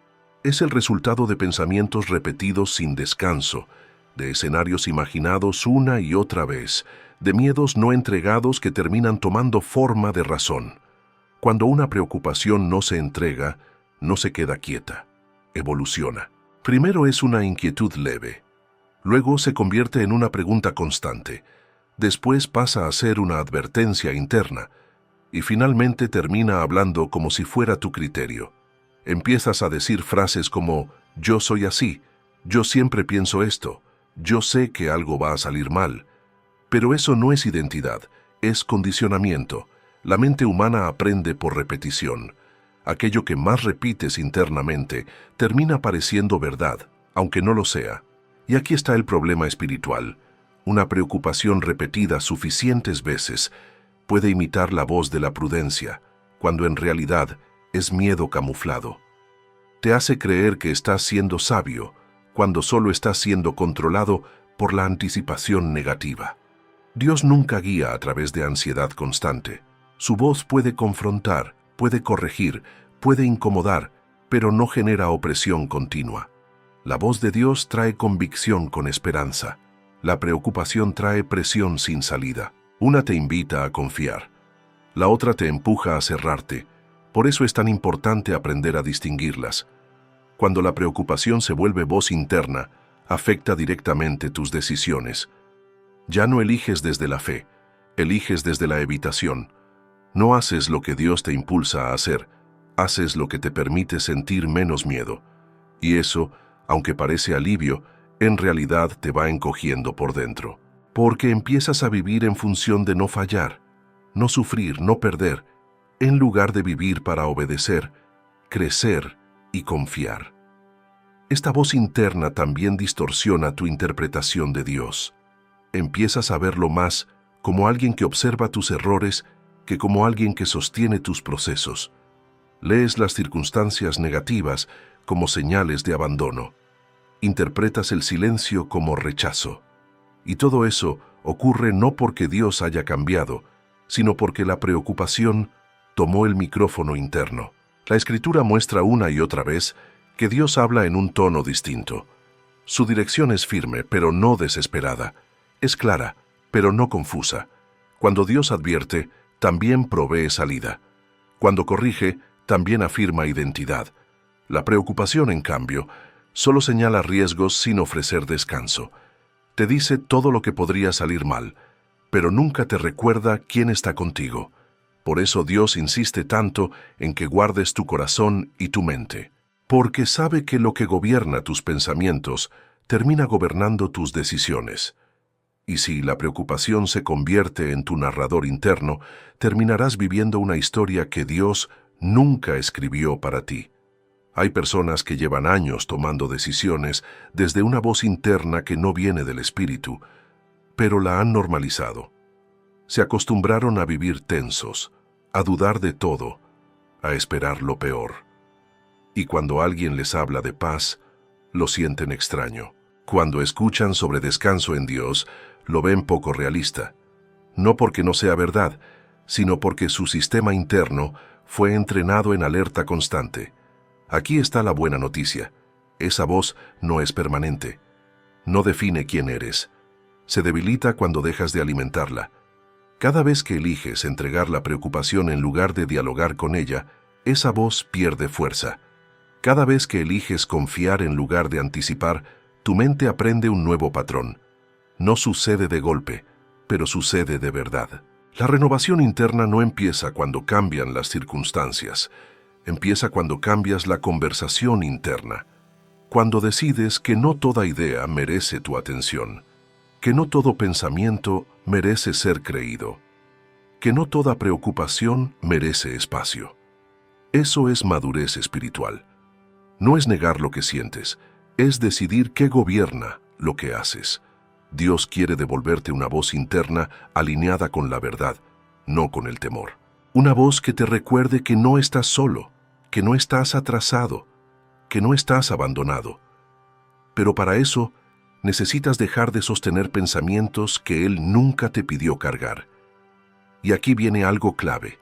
A: Es el resultado de pensamientos repetidos sin descanso, de escenarios imaginados una y otra vez, de miedos no entregados que terminan tomando forma de razón. Cuando una preocupación no se entrega, no se queda quieta, evoluciona. Primero es una inquietud leve, luego se convierte en una pregunta constante, después pasa a ser una advertencia interna, y finalmente termina hablando como si fuera tu criterio. Empiezas a decir frases como, yo soy así, yo siempre pienso esto, yo sé que algo va a salir mal. Pero eso no es identidad, es condicionamiento. La mente humana aprende por repetición. Aquello que más repites internamente termina pareciendo verdad, aunque no lo sea. Y aquí está el problema espiritual. Una preocupación repetida suficientes veces puede imitar la voz de la prudencia, cuando en realidad es miedo camuflado. Te hace creer que estás siendo sabio, cuando solo estás siendo controlado por la anticipación negativa. Dios nunca guía a través de ansiedad constante. Su voz puede confrontar, puede corregir, puede incomodar, pero no genera opresión continua. La voz de Dios trae convicción con esperanza. La preocupación trae presión sin salida. Una te invita a confiar, la otra te empuja a cerrarte. Por eso es tan importante aprender a distinguirlas. Cuando la preocupación se vuelve voz interna, afecta directamente tus decisiones. Ya no eliges desde la fe, eliges desde la evitación. No haces lo que Dios te impulsa a hacer, haces lo que te permite sentir menos miedo. Y eso, aunque parece alivio, en realidad te va encogiendo por dentro. Porque empiezas a vivir en función de no fallar, no sufrir, no perder, en lugar de vivir para obedecer, crecer y confiar. Esta voz interna también distorsiona tu interpretación de Dios. Empiezas a verlo más como alguien que observa tus errores que como alguien que sostiene tus procesos. Lees las circunstancias negativas como señales de abandono. Interpretas el silencio como rechazo. Y todo eso ocurre no porque Dios haya cambiado, sino porque la preocupación tomó el micrófono interno. La Escritura muestra una y otra vez que Dios habla en un tono distinto. Su dirección es firme, pero no desesperada. Es clara, pero no confusa. Cuando Dios advierte, también provee salida. Cuando corrige, también afirma identidad. La preocupación, en cambio, solo señala riesgos sin ofrecer descanso. Te dice todo lo que podría salir mal, pero nunca te recuerda quién está contigo. Por eso Dios insiste tanto en que guardes tu corazón y tu mente, porque sabe que lo que gobierna tus pensamientos termina gobernando tus decisiones. Y si la preocupación se convierte en tu narrador interno, terminarás viviendo una historia que Dios nunca escribió para ti. Hay personas que llevan años tomando decisiones desde una voz interna que no viene del espíritu, pero la han normalizado. Se acostumbraron a vivir tensos, a dudar de todo, a esperar lo peor. Y cuando alguien les habla de paz, lo sienten extraño. Cuando escuchan sobre descanso en Dios, lo ven poco realista. No porque no sea verdad, sino porque su sistema interno fue entrenado en alerta constante. Aquí está la buena noticia. Esa voz no es permanente. No define quién eres. Se debilita cuando dejas de alimentarla. Cada vez que eliges entregar la preocupación en lugar de dialogar con ella, esa voz pierde fuerza. Cada vez que eliges confiar en lugar de anticipar, tu mente aprende un nuevo patrón. No sucede de golpe, pero sucede de verdad. La renovación interna no empieza cuando cambian las circunstancias. Empieza cuando cambias la conversación interna. Cuando decides que no toda idea merece tu atención, que no todo pensamiento merece ser creído, que no toda preocupación merece espacio. Eso es madurez espiritual. No es negar lo que sientes, es decidir qué gobierna lo que haces. Dios quiere devolverte una voz interna alineada con la verdad, no con el temor. Una voz que te recuerde que no estás solo, que no estás atrasado, que no estás abandonado. Pero para eso, necesitas dejar de sostener pensamientos que Él nunca te pidió cargar. Y aquí viene algo clave.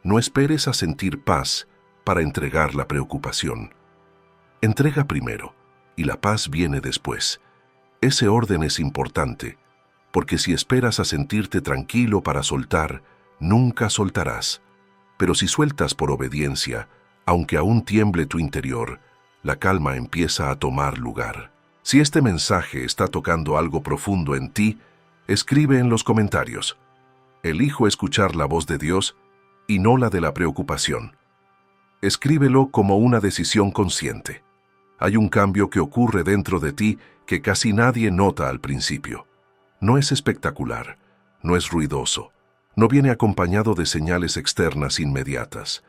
A: No esperes a sentir paz para entregar la preocupación. Entrega primero, y la paz viene después. Ese orden es importante, porque si esperas a sentirte tranquilo para soltar, nunca soltarás. Pero si sueltas por obediencia, aunque aún tiemble tu interior, la calma empieza a tomar lugar. Si este mensaje está tocando algo profundo en ti, escribe en los comentarios. Elijo escuchar la voz de Dios y no la de la preocupación. Escríbelo como una decisión consciente. Hay un cambio que ocurre dentro de ti que casi nadie nota al principio. No es espectacular, no es ruidoso, no viene acompañado de señales externas inmediatas.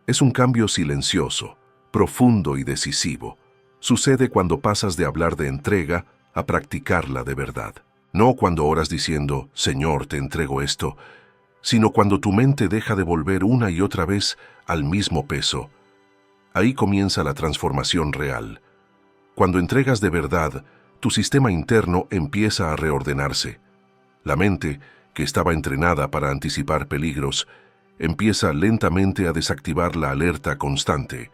A: Es un cambio silencioso, profundo y decisivo. Sucede cuando pasas de hablar de entrega a practicarla de verdad. No cuando oras diciendo, Señor, te entrego esto, sino cuando tu mente deja de volver una y otra vez al mismo peso. Ahí comienza la transformación real. Cuando entregas de verdad, tu sistema interno empieza a reordenarse. La mente, que estaba entrenada para anticipar peligros, empieza lentamente a desactivar la alerta constante.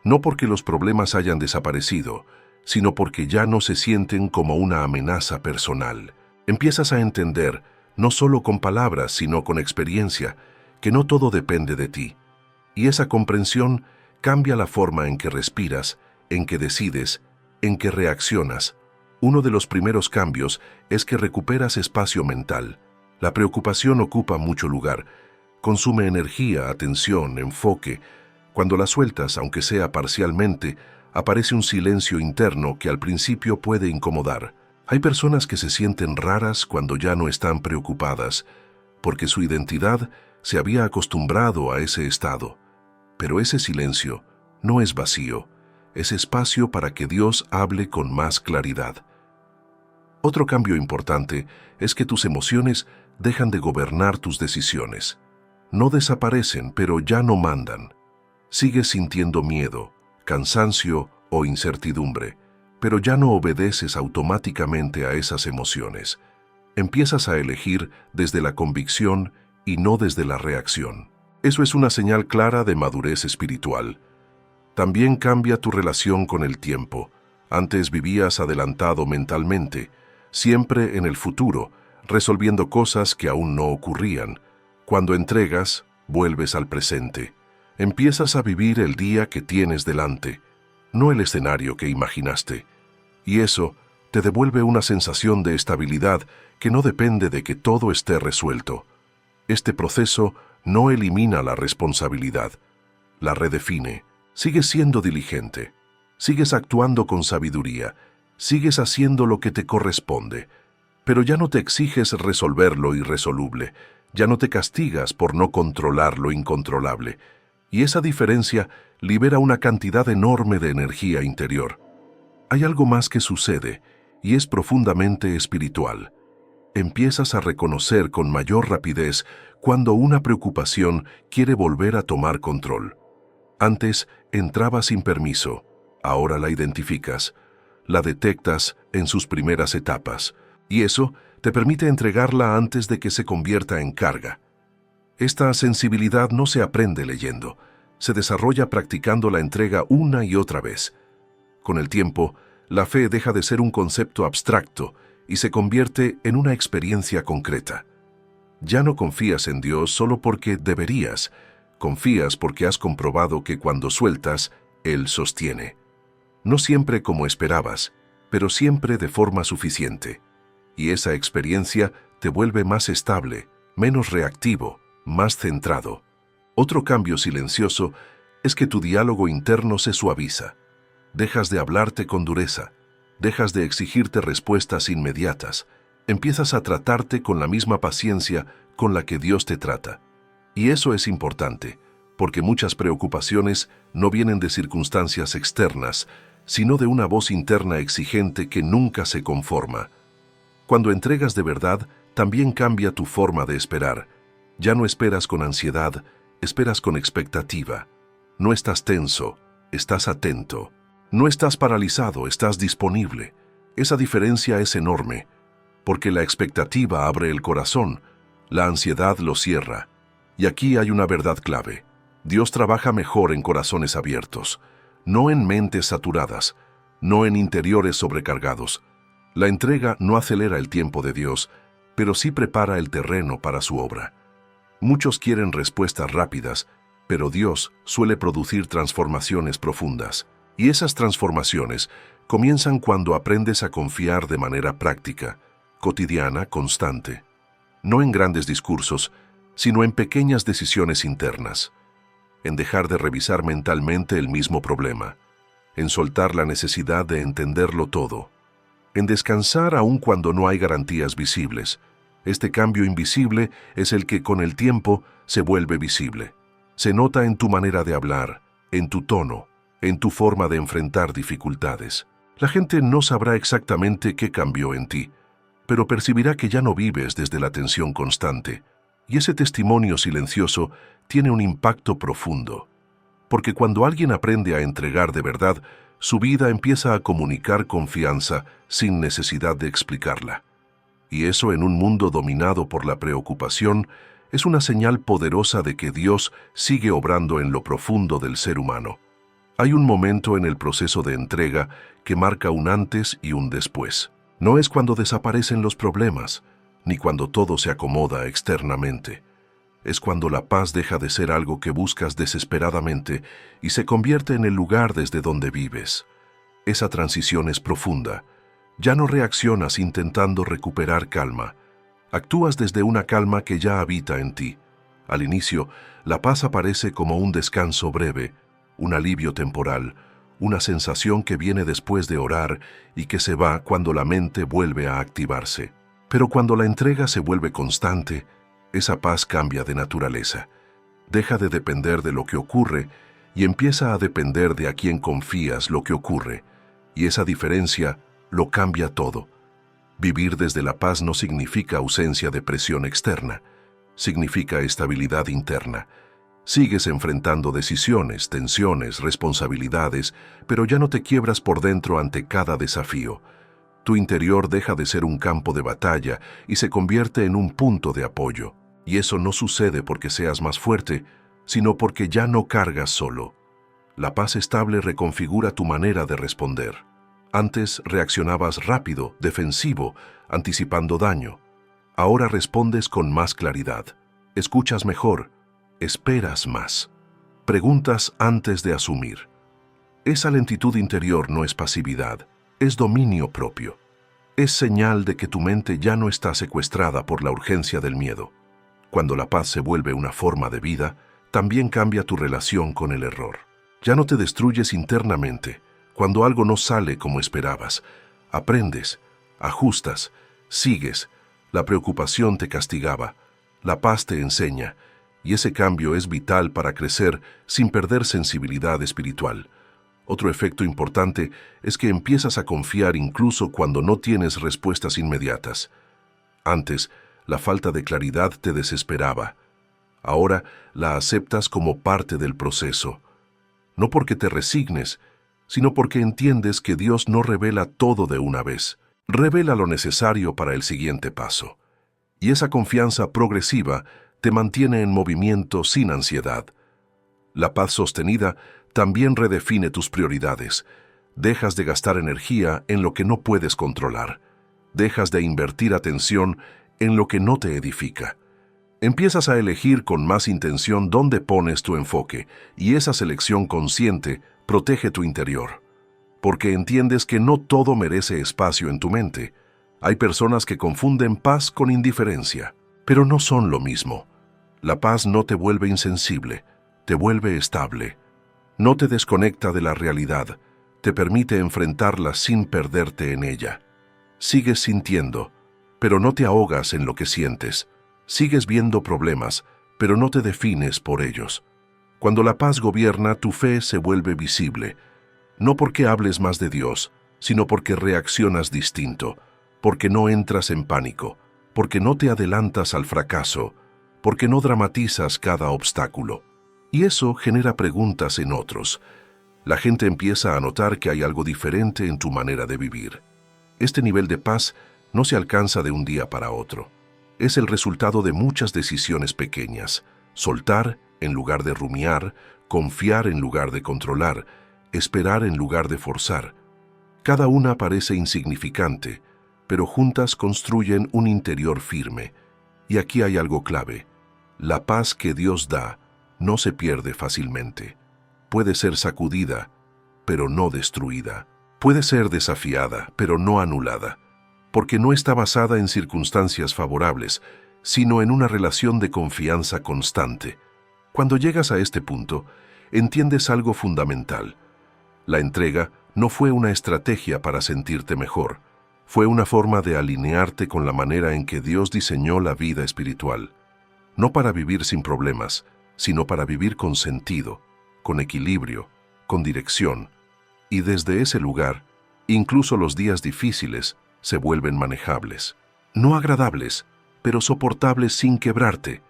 A: No porque los problemas hayan desaparecido, sino porque ya no se sienten como una amenaza personal. Empiezas a entender, no solo con palabras, sino con experiencia, que no todo depende de ti. Y esa comprensión cambia la forma en que respiras, en que decides, en que reaccionas. Uno de los primeros cambios es que recuperas espacio mental. La preocupación ocupa mucho lugar, consume energía, atención, enfoque. Cuando la sueltas, aunque sea parcialmente, aparece un silencio interno que al principio puede incomodar. Hay personas que se sienten raras cuando ya no están preocupadas, porque su identidad se había acostumbrado a ese estado. Pero ese silencio no es vacío, es espacio para que Dios hable con más claridad. Otro cambio importante es que tus emociones dejan de gobernar tus decisiones. No desaparecen, pero ya no mandan. Sigues sintiendo miedo, cansancio o incertidumbre, pero ya no obedeces automáticamente a esas emociones. Empiezas a elegir desde la convicción y no desde la reacción. Eso es una señal clara de madurez espiritual. También cambia tu relación con el tiempo. Antes vivías adelantado mentalmente, siempre en el futuro, resolviendo cosas que aún no ocurrían. Cuando entregas, vuelves al presente. Empiezas a vivir el día que tienes delante, no el escenario que imaginaste. Y eso te devuelve una sensación de estabilidad que no depende de que todo esté resuelto. Este proceso no elimina la responsabilidad, la redefine. Sigues siendo diligente, sigues actuando con sabiduría, sigues haciendo lo que te corresponde, pero ya no te exiges resolver lo irresoluble, ya no te castigas por no controlar lo incontrolable, y esa diferencia libera una cantidad enorme de energía interior. Hay algo más que sucede, y es profundamente espiritual. Empiezas a reconocer con mayor rapidez cuando una preocupación quiere volver a tomar control. Antes entraba sin permiso, ahora la identificas, la detectas en sus primeras etapas, y eso te permite entregarla antes de que se convierta en carga. Esta sensibilidad no se aprende leyendo, se desarrolla practicando la entrega una y otra vez. Con el tiempo, la fe deja de ser un concepto abstracto y se convierte en una experiencia concreta. Ya no confías en Dios solo porque deberías, confías porque has comprobado que cuando sueltas, Él sostiene. No siempre como esperabas, pero siempre de forma suficiente. Y esa experiencia te vuelve más estable, menos reactivo, más centrado. Otro cambio silencioso es que tu diálogo interno se suaviza. Dejas de hablarte con dureza, dejas de exigirte respuestas inmediatas, empiezas a tratarte con la misma paciencia con la que Dios te trata. Y eso es importante, porque muchas preocupaciones no vienen de circunstancias externas, sino de una voz interna exigente que nunca se conforma. Cuando entregas de verdad, también cambia tu forma de esperar. Ya no esperas con ansiedad, esperas con expectativa. No estás tenso, estás atento. No estás paralizado, estás disponible. Esa diferencia es enorme, porque la expectativa abre el corazón, la ansiedad lo cierra. Y aquí hay una verdad clave. Dios trabaja mejor en corazones abiertos, no en mentes saturadas, no en interiores sobrecargados. La entrega no acelera el tiempo de Dios, pero sí prepara el terreno para su obra. Muchos quieren respuestas rápidas, pero Dios suele producir transformaciones profundas. Y esas transformaciones comienzan cuando aprendes a confiar de manera práctica, cotidiana, constante. No en grandes discursos, sino en pequeñas decisiones internas. En dejar de revisar mentalmente el mismo problema. En soltar la necesidad de entenderlo todo. En descansar aun cuando no hay garantías visibles. Este cambio invisible es el que con el tiempo se vuelve visible. Se nota en tu manera de hablar, en tu tono, en tu forma de enfrentar dificultades. La gente no sabrá exactamente qué cambió en ti, pero percibirá que ya no vives desde la tensión constante. Y ese testimonio silencioso tiene un impacto profundo, porque cuando alguien aprende a entregar de verdad, su vida empieza a comunicar confianza sin necesidad de explicarla. Y eso, en un mundo dominado por la preocupación, es una señal poderosa de que Dios sigue obrando en lo profundo del ser humano. Hay un momento en el proceso de entrega que marca un antes y un después. No es cuando desaparecen los problemas, ni cuando todo se acomoda externamente. Es cuando la paz deja de ser algo que buscas desesperadamente y se convierte en el lugar desde donde vives. Esa transición es profunda. Ya no reaccionas intentando recuperar calma. Actúas desde una calma que ya habita en ti. Al inicio, la paz aparece como un descanso breve, un alivio temporal, una sensación que viene después de orar y que se va cuando la mente vuelve a activarse. Pero cuando la entrega se vuelve constante, esa paz cambia de naturaleza. Deja de depender de lo que ocurre y empieza a depender de a quien confías lo que ocurre. Y esa diferencia lo cambia todo. Vivir desde la paz no significa ausencia de presión externa, significa estabilidad interna. Sigues enfrentando decisiones, tensiones, responsabilidades, pero ya no te quiebras por dentro ante cada desafío. Tu interior deja de ser un campo de batalla y se convierte en un punto de apoyo. Y eso no sucede porque seas más fuerte, sino porque ya no cargas solo. La paz estable reconfigura tu manera de responder. Antes reaccionabas rápido, defensivo, anticipando daño. Ahora respondes con más claridad. Escuchas mejor. Esperas más. Preguntas antes de asumir. Esa lentitud interior no es pasividad, es dominio propio. Es señal de que tu mente ya no está secuestrada por la urgencia del miedo. Cuando la paz se vuelve una forma de vida, también cambia tu relación con el error. Ya no te destruyes internamente. Cuando algo no sale como esperabas, aprendes, ajustas, sigues. La preocupación te castigaba, la paz te enseña, y ese cambio es vital para crecer sin perder sensibilidad espiritual. Otro efecto importante es que empiezas a confiar incluso cuando no tienes respuestas inmediatas. Antes, la falta de claridad te desesperaba. Ahora la aceptas como parte del proceso. No porque te resignes, sino porque entiendes que Dios no revela todo de una vez. Revela lo necesario para el siguiente paso. Y esa confianza progresiva te mantiene en movimiento sin ansiedad. La paz sostenida también redefine tus prioridades. Dejas de gastar energía en lo que no puedes controlar. Dejas de invertir atención en lo que no te edifica. Empiezas a elegir con más intención dónde pones tu enfoque, y esa selección consciente protege tu interior. Porque entiendes que no todo merece espacio en tu mente. Hay personas que confunden paz con indiferencia, pero no son lo mismo. La paz no te vuelve insensible, te vuelve estable. No te desconecta de la realidad, te permite enfrentarla sin perderte en ella. Sigues sintiendo, pero no te ahogas en lo que sientes. Sigues viendo problemas, pero no te defines por ellos. Cuando la paz gobierna, tu fe se vuelve visible. No porque hables más de Dios, sino porque reaccionas distinto, porque no entras en pánico, porque no te adelantas al fracaso, porque no dramatizas cada obstáculo. Y eso genera preguntas en otros. La gente empieza a notar que hay algo diferente en tu manera de vivir. Este nivel de paz no se alcanza de un día para otro. Es el resultado de muchas decisiones pequeñas. Soltar en lugar de rumiar, confiar en lugar de controlar, esperar en lugar de forzar. Cada una parece insignificante, pero juntas construyen un interior firme. Y aquí hay algo clave. La paz que Dios da no se pierde fácilmente. Puede ser sacudida, pero no destruida. Puede ser desafiada, pero no anulada. Porque no está basada en circunstancias favorables, sino en una relación de confianza constante. Cuando llegas a este punto, entiendes algo fundamental. La entrega no fue una estrategia para sentirte mejor, fue una forma de alinearte con la manera en que Dios diseñó la vida espiritual. No para vivir sin problemas, sino para vivir con sentido, con equilibrio, con dirección. Y desde ese lugar, incluso los días difíciles se vuelven manejables. No agradables, pero soportables sin quebrarte,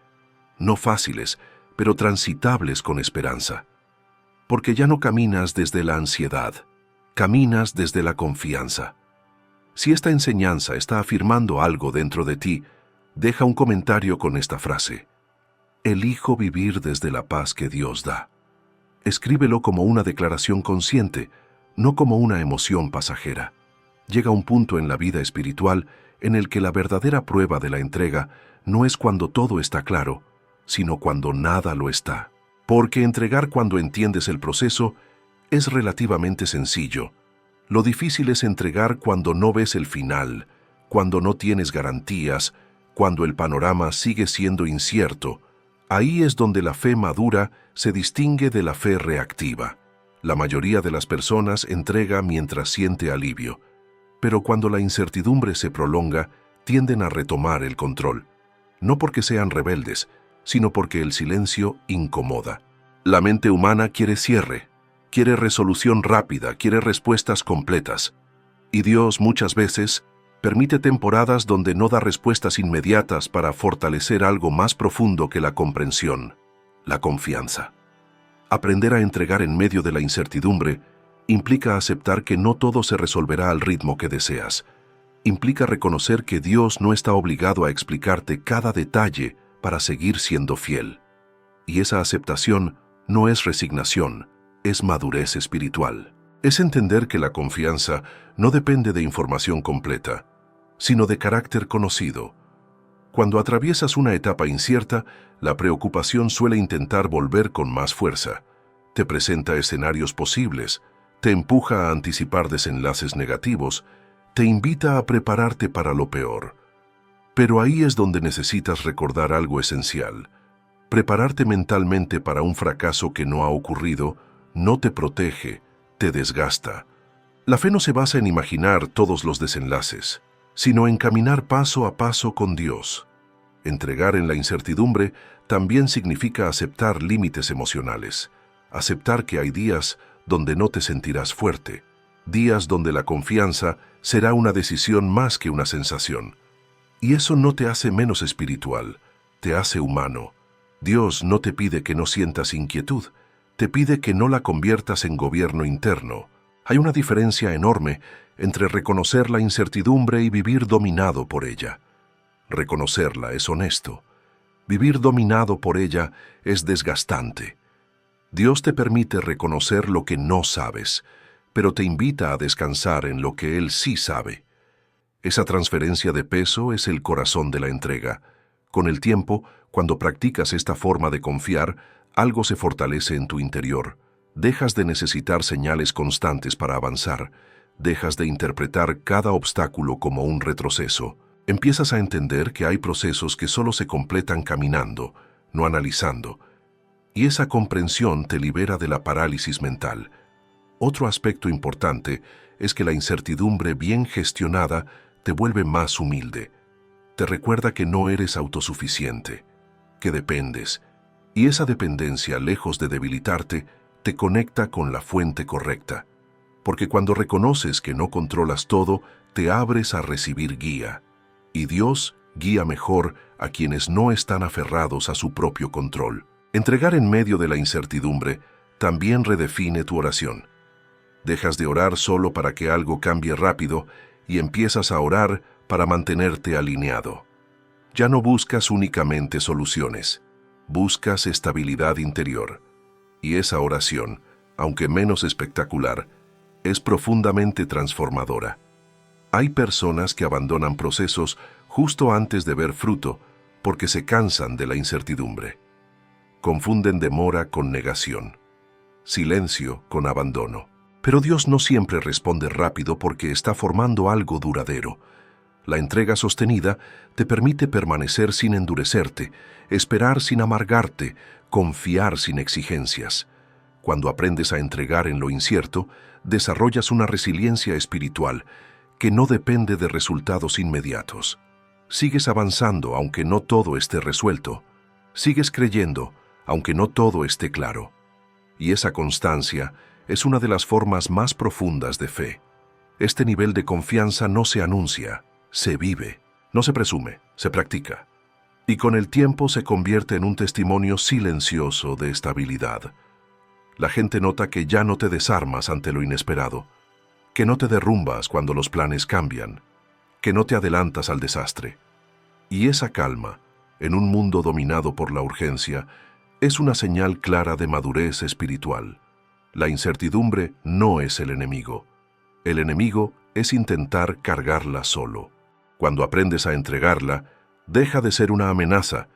A: no fáciles, pero transitables con esperanza. Porque ya no caminas desde la ansiedad, caminas desde la confianza. Si esta enseñanza está afirmando algo dentro de ti, deja un comentario con esta frase: elijo vivir desde la paz que Dios da. Escríbelo como una declaración consciente, no como una emoción pasajera. Llega un punto en la vida espiritual en el que la verdadera prueba de la entrega no es cuando todo está claro, sino cuando nada lo está. Porque entregar cuando entiendes el proceso es relativamente sencillo. Lo difícil es entregar cuando no ves el final, cuando no tienes garantías, cuando el panorama sigue siendo incierto. Ahí es donde la fe madura se distingue de la fe reactiva. La mayoría de las personas entrega mientras siente alivio, pero cuando la incertidumbre se prolonga, tienden a retomar el control. No porque sean rebeldes, sino porque el silencio incomoda. La mente humana quiere cierre, quiere resolución rápida, quiere respuestas completas. Y Dios muchas veces permite temporadas donde no da respuestas inmediatas para fortalecer algo más profundo que la comprensión, la confianza. Aprender a entregar en medio de la incertidumbre implica aceptar que no todo se resolverá al ritmo que deseas. Implica reconocer que Dios no está obligado a explicarte cada detalle para seguir siendo fiel. Y esa aceptación no es resignación, es madurez espiritual. Es entender que la confianza no depende de información completa, sino de carácter conocido. Cuando atraviesas una etapa incierta, la preocupación suele intentar volver con más fuerza. Te presenta escenarios posibles, te empuja a anticipar desenlaces negativos, te invita a prepararte para lo peor. Pero ahí es donde necesitas recordar algo esencial. Prepararte mentalmente para un fracaso que no ha ocurrido no te protege, te desgasta. La fe no se basa en imaginar todos los desenlaces, sino en caminar paso a paso con Dios. Entregar en la incertidumbre también significa aceptar límites emocionales, aceptar que hay días donde no te sentirás fuerte, días donde la confianza será una decisión más que una sensación. Y eso no te hace menos espiritual, te hace humano. Dios no te pide que no sientas inquietud, te pide que no la conviertas en gobierno interno. Hay una diferencia enorme entre reconocer la incertidumbre y vivir dominado por ella. Reconocerla es honesto. Vivir dominado por ella es desgastante. Dios te permite reconocer lo que no sabes, pero te invita a descansar en lo que Él sí sabe. Esa transferencia de peso es el corazón de la entrega. Con el tiempo, cuando practicas esta forma de confiar, algo se fortalece en tu interior. Dejas de necesitar señales constantes para avanzar. Dejas de interpretar cada obstáculo como un retroceso. Empiezas a entender que hay procesos que solo se completan caminando, no analizando. Y esa comprensión te libera de la parálisis mental. Otro aspecto importante es que la incertidumbre bien gestionada te vuelve más humilde. Te recuerda que no eres autosuficiente, que dependes. Y esa dependencia, lejos de debilitarte, te conecta con la fuente correcta. Porque cuando reconoces que no controlas todo, te abres a recibir guía. Y Dios guía mejor a quienes no están aferrados a su propio control. Entregar en medio de la incertidumbre también redefine tu oración. Dejas de orar solo para que algo cambie rápido y empiezas a orar para mantenerte alineado. Ya no buscas únicamente soluciones, buscas estabilidad interior. Y esa oración, aunque menos espectacular, es profundamente transformadora. Hay personas que abandonan procesos justo antes de ver fruto porque se cansan de la incertidumbre. Confunden demora con negación, silencio con abandono. Pero Dios no siempre responde rápido porque está formando algo duradero. La entrega sostenida te permite permanecer sin endurecerte, esperar sin amargarte, confiar sin exigencias. Cuando aprendes a entregar en lo incierto, desarrollas una resiliencia espiritual que no depende de resultados inmediatos. Sigues avanzando aunque no todo esté resuelto. Sigues creyendo aunque no todo esté claro. Y esa constancia es una de las formas más profundas de fe. Este nivel de confianza no se anuncia, se vive, no se presume, se practica. y con el tiempo se convierte en un testimonio silencioso de estabilidad. La gente nota que ya no te desarmas ante lo inesperado, que no te derrumbas cuando los planes cambian, que no te adelantas al desastre. Y esa calma, en un mundo dominado por la urgencia, es una señal clara de madurez espiritual. La incertidumbre no es el enemigo. El enemigo es intentar cargarla solo. Cuando aprendes a entregarla, deja de ser una amenaza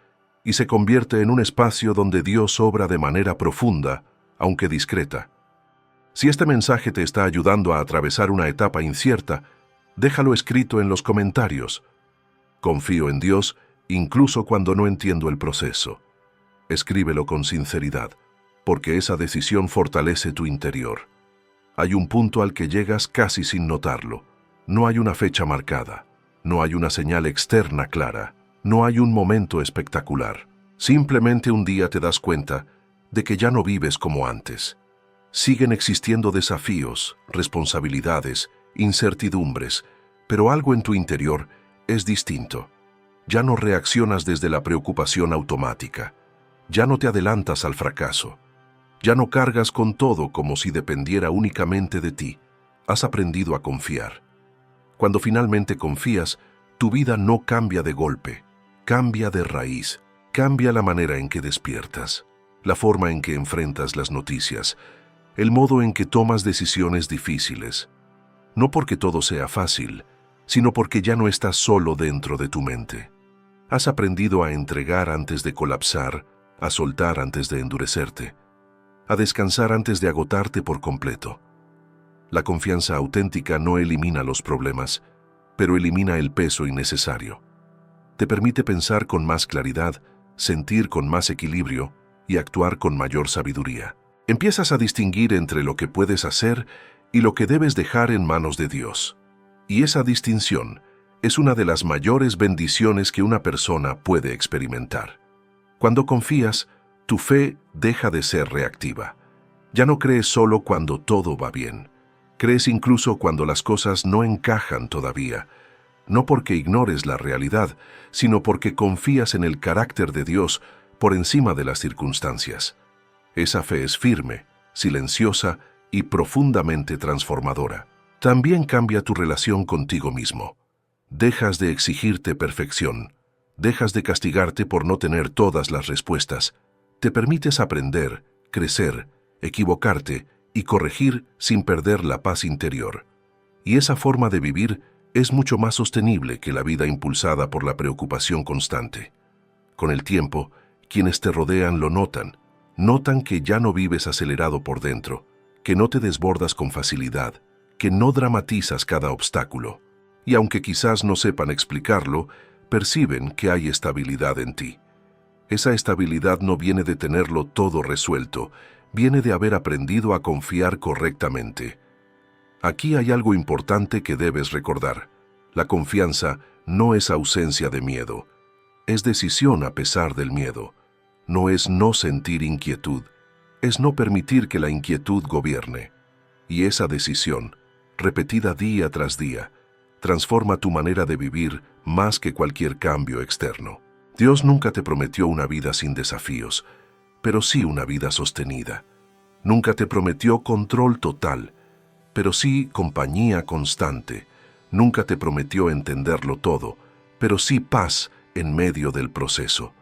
A: y se convierte en un espacio donde Dios obra de manera profunda, aunque discreta. Si este mensaje te está ayudando a atravesar una etapa incierta, déjalo escrito en los comentarios. Confío en Dios incluso cuando no entiendo el proceso. Escríbelo con sinceridad, porque esa decisión fortalece tu interior. Hay un punto al que llegas casi sin notarlo. No hay una fecha marcada, no hay una señal externa clara, no hay un momento espectacular. Simplemente un día te das cuenta de que ya no vives como antes. Siguen existiendo desafíos, responsabilidades, incertidumbres, pero algo en tu interior es distinto. Ya no reaccionas desde la preocupación automática. Ya no te adelantas al fracaso. Ya no cargas con todo como si dependiera únicamente de ti. Has aprendido a confiar. Cuando finalmente confías, tu vida no cambia de golpe, cambia de raíz, cambia la manera en que despiertas, la forma en que enfrentas las noticias, el modo en que tomas decisiones difíciles. No porque todo sea fácil, sino porque ya no estás solo dentro de tu mente. Has aprendido a entregar antes de colapsar, a soltar antes de endurecerte, a descansar antes de agotarte por completo. La confianza auténtica no elimina los problemas, pero elimina el peso innecesario. Te permite pensar con más claridad, sentir con más equilibrio y actuar con mayor sabiduría. Empiezas a distinguir entre lo que puedes hacer y lo que debes dejar en manos de Dios. Y esa distinción es una de las mayores bendiciones que una persona puede experimentar. Cuando confías, tu fe deja de ser reactiva. Ya no crees solo cuando todo va bien. Crees incluso cuando las cosas no encajan todavía. No porque ignores la realidad, sino porque confías en el carácter de Dios por encima de las circunstancias. Esa fe es firme, silenciosa y profundamente transformadora. También cambia tu relación contigo mismo. Dejas de exigirte perfección. Dejas de castigarte por no tener todas las respuestas. Te permites aprender, crecer, equivocarte y corregir sin perder la paz interior. Y esa forma de vivir es mucho más sostenible que la vida impulsada por la preocupación constante. Con el tiempo, quienes te rodean lo notan. Notan que ya no vives acelerado por dentro, que no te desbordas con facilidad, que no dramatizas cada obstáculo. Y aunque quizás no sepan explicarlo, perciben que hay estabilidad en ti. Esa estabilidad no viene de tenerlo todo resuelto, viene de haber aprendido a confiar correctamente. Aquí hay algo importante que debes recordar. La confianza no es ausencia de miedo, es decisión a pesar del miedo. No es no sentir inquietud, es no permitir que la inquietud gobierne. Y esa decisión, repetida día tras día, transforma tu manera de vivir más que cualquier cambio externo. Dios nunca te prometió una vida sin desafíos, pero sí una vida sostenida. Nunca te prometió control total, pero sí compañía constante. Nunca te prometió entenderlo todo, pero sí paz en medio del proceso.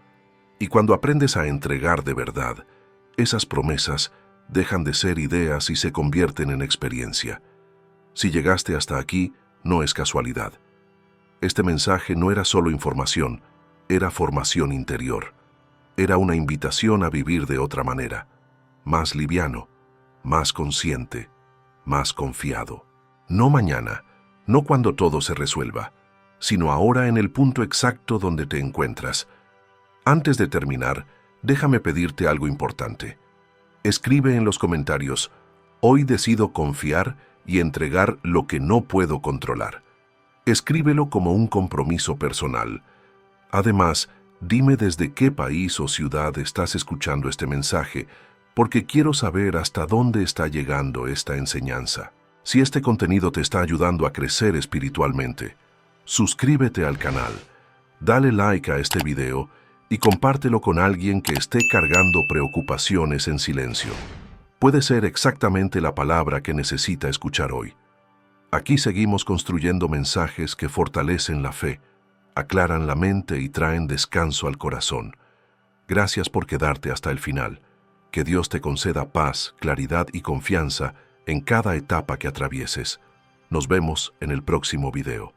A: Y cuando aprendes a entregar de verdad, esas promesas dejan de ser ideas y se convierten en experiencia. Si llegaste hasta aquí, no es casualidad. Este mensaje no era solo información, era formación interior. Era una invitación a vivir de otra manera, más liviano, más consciente, más confiado. No mañana, no cuando todo se resuelva, sino ahora en el punto exacto donde te encuentras. Antes de terminar, déjame pedirte algo importante. Escribe en los comentarios, hoy decido confiar y entregar lo que no puedo controlar. Escríbelo como un compromiso personal. Además, dime desde qué país o ciudad estás escuchando este mensaje, porque quiero saber hasta dónde está llegando esta enseñanza. Si este contenido te está ayudando a crecer espiritualmente, suscríbete al canal, Dale like a este video y compártelo con alguien que esté cargando preocupaciones en silencio. Puede ser exactamente la palabra que necesita escuchar hoy. Aquí seguimos construyendo mensajes que fortalecen la fe, aclaran la mente y traen descanso al corazón. Gracias por quedarte hasta el final. Que Dios te conceda paz, claridad y confianza en cada etapa que atravieses. Nos vemos en el próximo video.